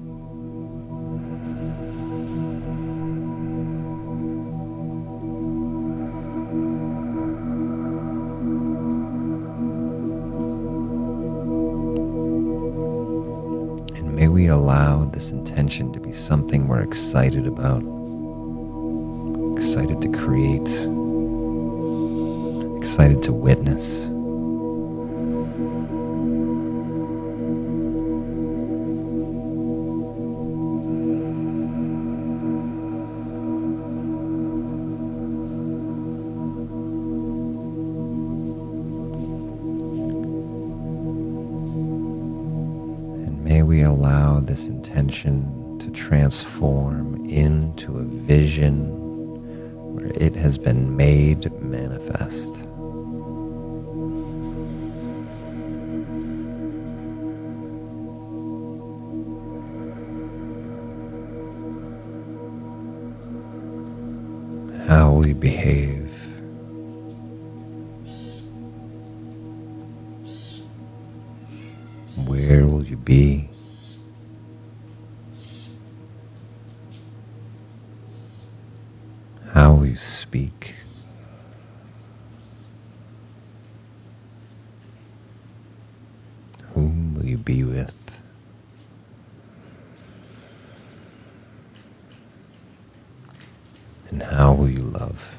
May we allow this intention to be something we're excited about, excited to create, excited to witness. May we allow this intention to transform into a vision where it has been made manifest. How will you behave? Where will you be? How will you speak? Whom will you be with? And how will you love?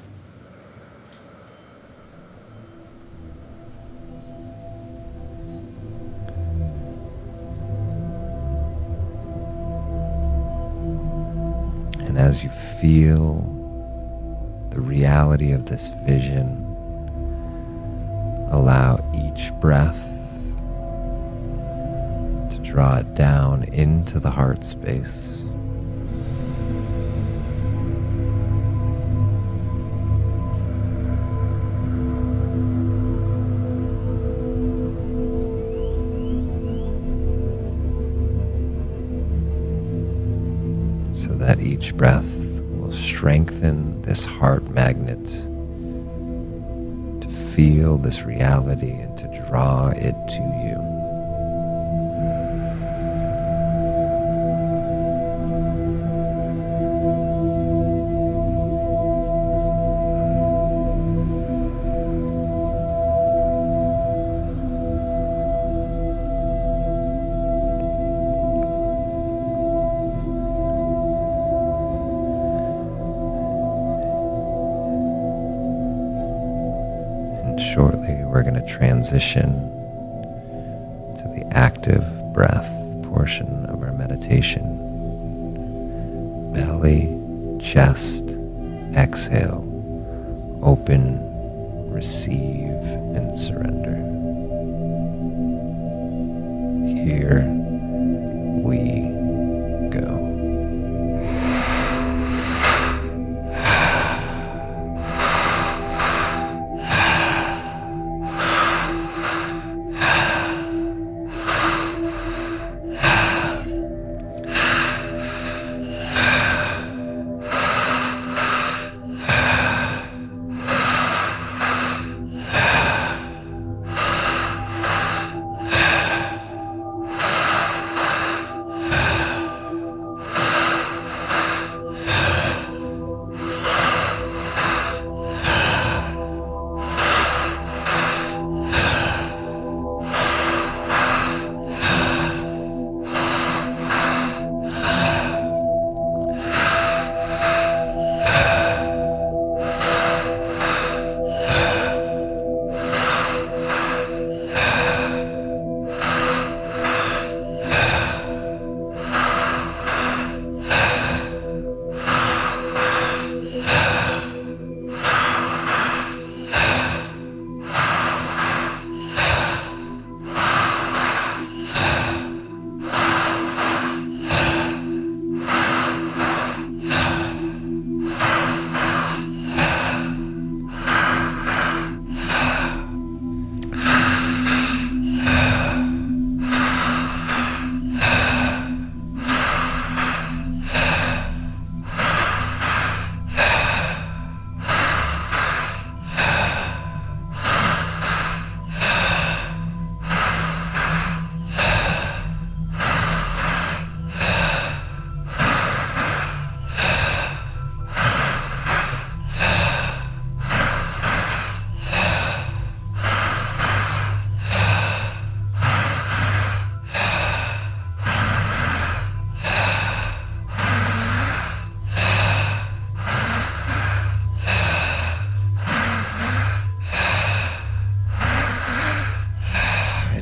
And as you feel the reality of this vision, allow each breath to draw it down into the heart space. So that each breath will strengthen this heart magnet to feel this reality and to draw it to you. Shortly, we're going to transition to the active breath portion of our meditation. Belly, chest, exhale, open, receive, and surrender. Here we go.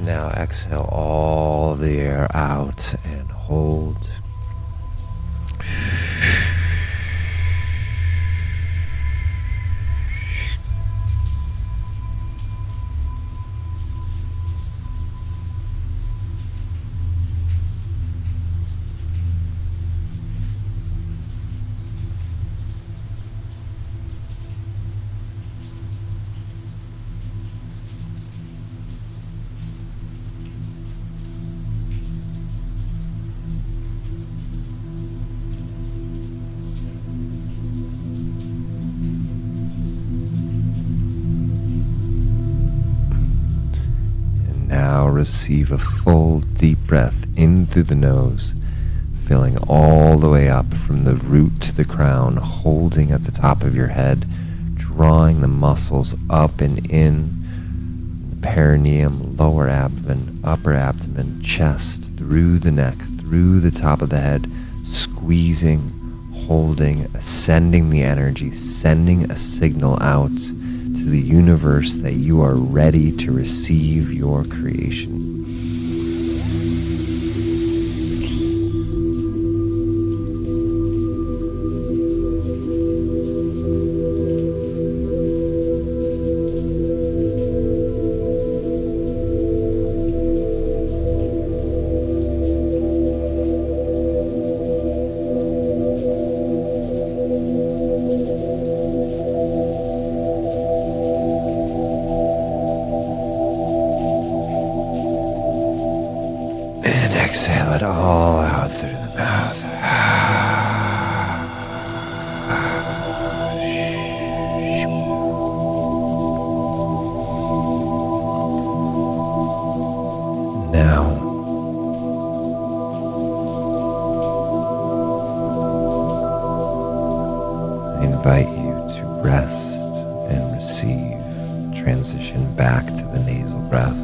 Now exhale all the air out and hold. Now receive a full deep breath in through the nose, filling all the way up from the root to the crown, holding at the top of your head, drawing the muscles up and in, the perineum, lower abdomen, upper abdomen, chest, through the neck, through the top of the head, squeezing, holding, ascending the energy, sending a signal out to the universe that you are ready to receive your creation. Exhale it all out through the mouth. Now, I invite you to rest and receive, transition back to the nasal breath.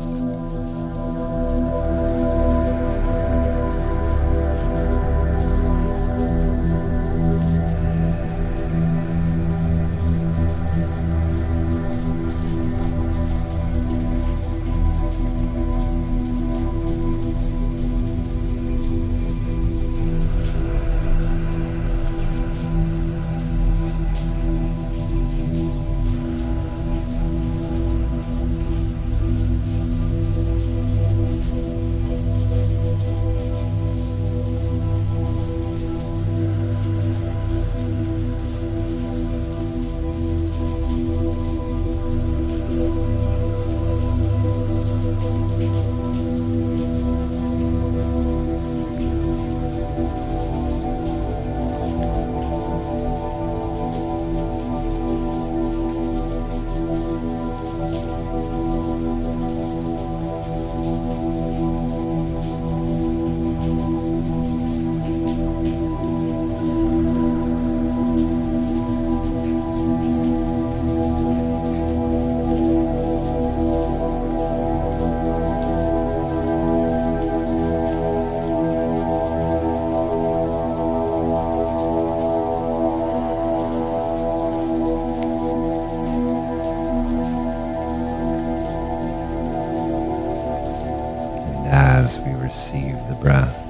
As we receive the breath,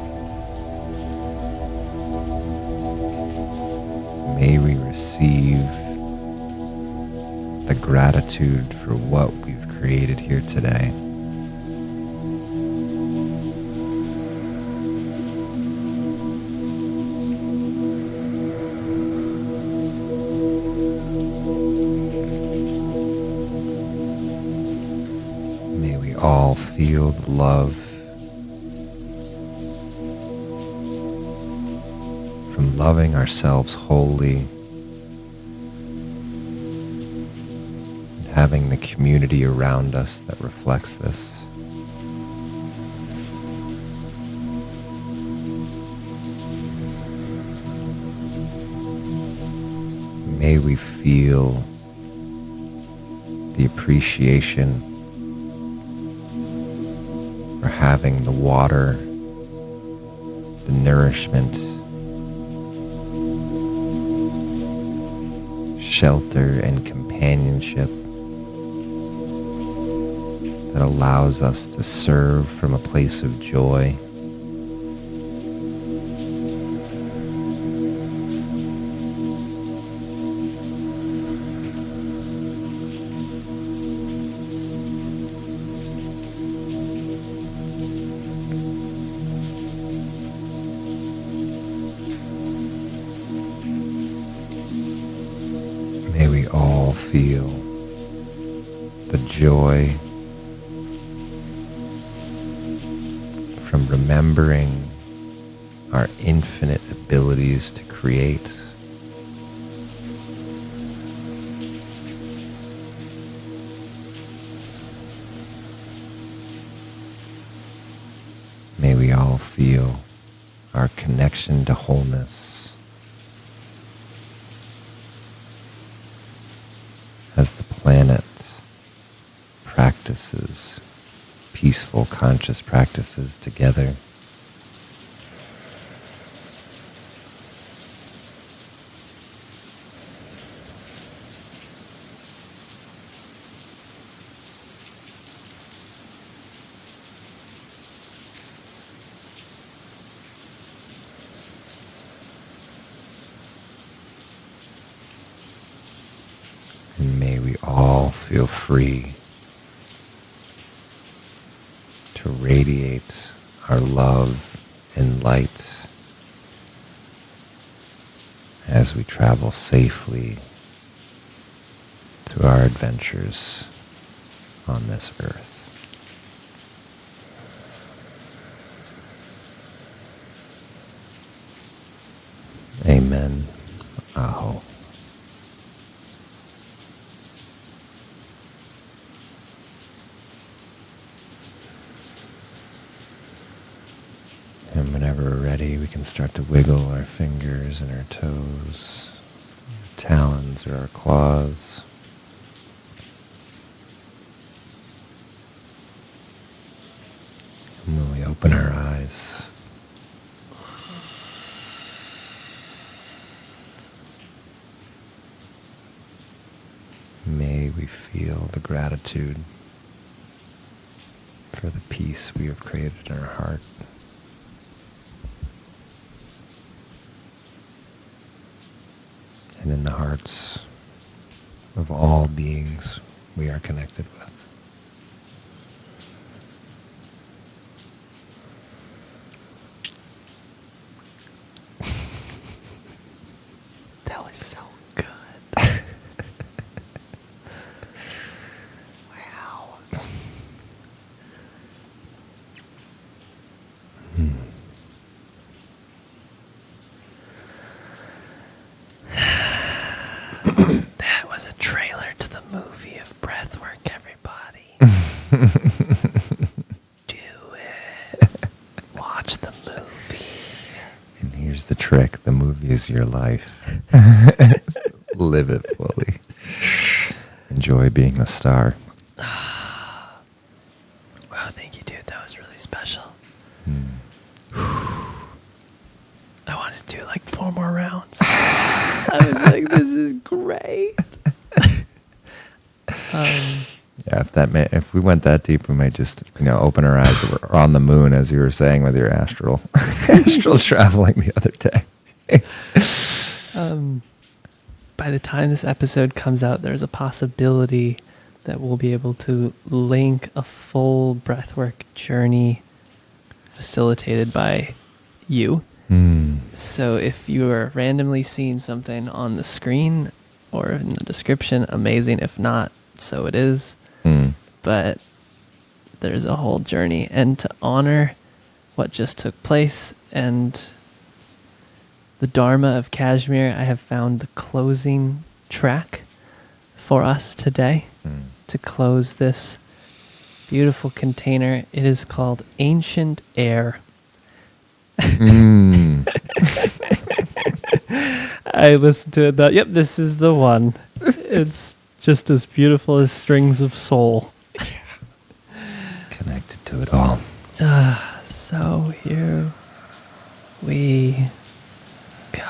may we receive the gratitude for what we've created here today. May we all feel the love from loving ourselves wholly and having the community around us that reflects this. May we feel the appreciation for having the water, the nourishment, shelter and companionship that allows us to serve from a place of joy. May we all feel the joy from remembering our infinite abilities to create. May we all feel our connection to wholeness as the planet practices peaceful, conscious practices together. And may we all feel free to radiate our love and light as we travel safely through our adventures on this earth. Amen. Aho. And whenever we're ready, we can start to wiggle our fingers and our toes, our talons or our claws. And when we open our eyes, may we feel the gratitude for the peace we have created in our heart. And in the hearts of all beings we are connected with. That was so good. Wow. That was a trailer to the movie of Breathwork, everybody. Do it. Watch the movie. And here's the trick. The movie is your life. Live it fully. Enjoy being the star. Wow, thank you, dude. That was really special. I wanted to do like 4 more rounds. I was like, this is great. Yeah, if we went that deep, we might just open our eyes. We're on the moon, as you were saying with your astral traveling the other day. By the time this episode comes out, there's a possibility that we'll be able to link a full breathwork journey facilitated by you. So if you are randomly seeing something on the screen or in the description, amazing. If not, so it is. But there's a whole journey. And to honor what just took place and the Dharma of Cashmere, I have found the closing track for us today to close this beautiful container. It is called Ancient Air. I listened to it. Thought, yep, this is the one. It's just as beautiful as Strings of Soul. Connected to it all. So here we go.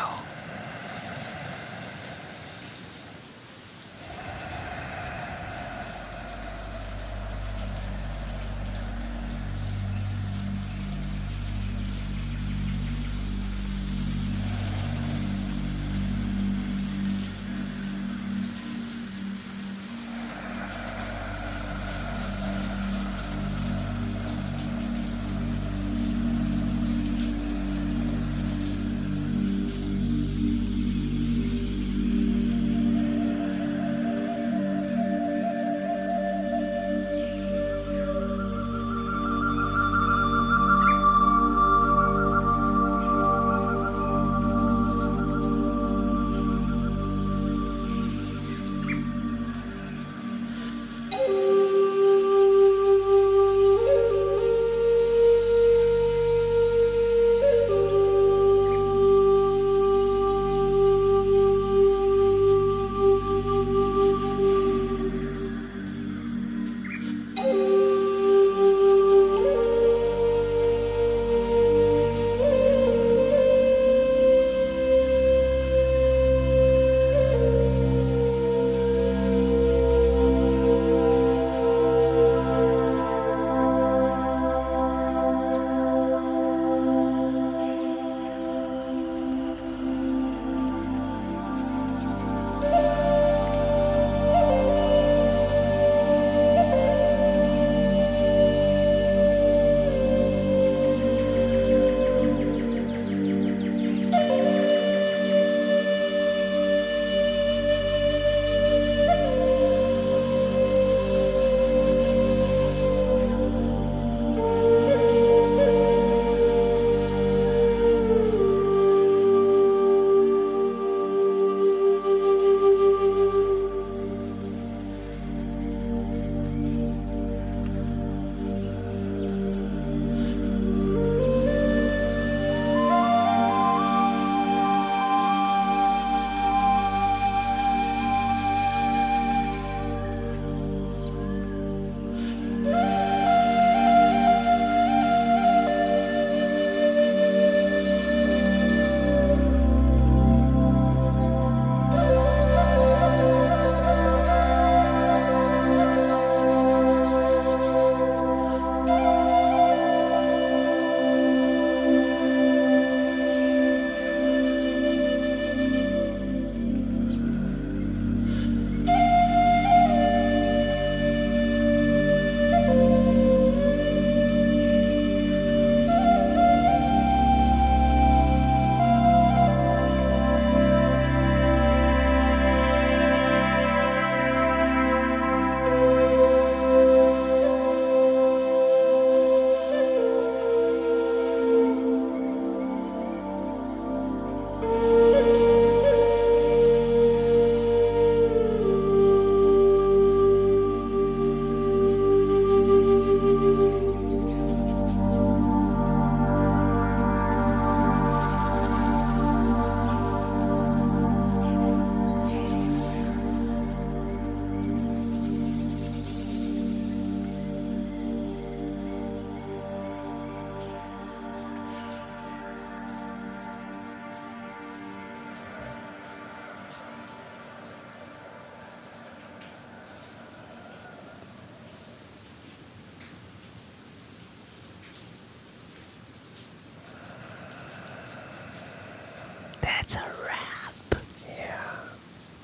It's a wrap. Yeah.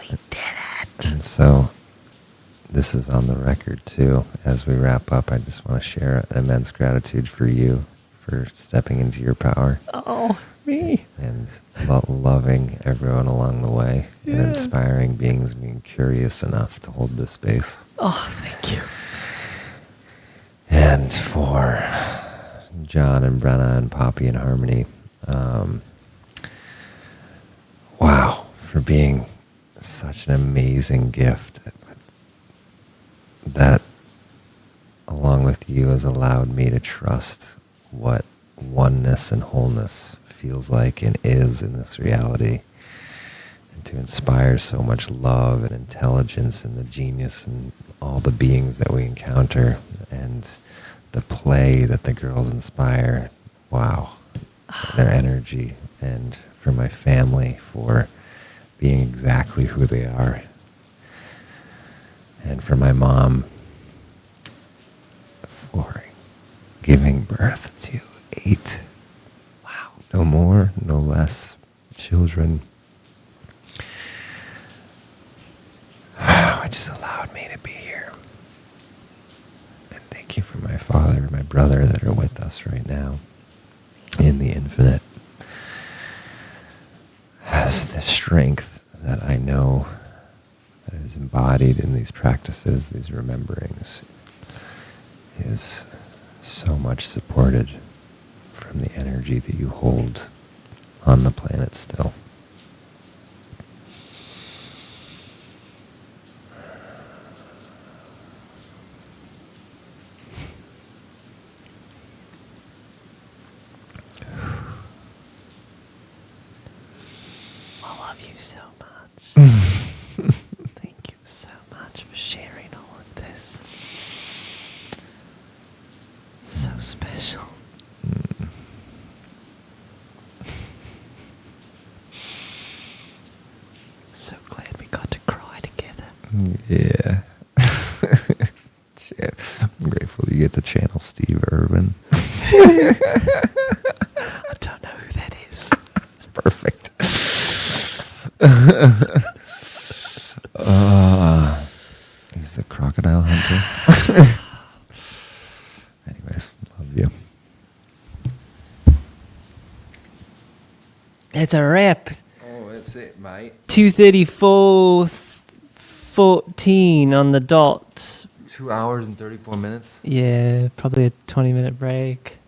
We did it. And so this is on the record too. As we wrap up, I just want to share an immense gratitude for you for stepping into your power Oh, me. and loving everyone along the way and Yeah. inspiring beings being curious enough to hold this space. Oh, thank you. And for John and Brenna and Poppy and Harmony, wow, for being such an amazing gift that, along with you, has allowed me to trust what oneness and wholeness feels like and is in this reality, and to inspire so much love and intelligence and the genius and all the beings that we encounter, and the play that the girls inspire. Wow, their energy. And for my family for being exactly who they are, and for my mom for giving birth to 8, wow, no more, no less, children, which just allowed me to be here. And thank you for my father and my brother that are with us right now in the infinite. Has the strength that I know that is embodied in these practices, these rememberings, is so much supported from the energy that you hold on the planet still. I love you so much. Thank you so much for sharing all of this. So special. So glad we got to cry together. Yeah. I'm grateful you get to channel Steve Irwin. I don't know who that is. It's perfect. He's the crocodile hunter. Anyways, love you. It's a wrap. Oh, that's it, mate. 2:34, 14 on the dot. 2 hours and 34 minutes. Yeah, probably a 20-minute break.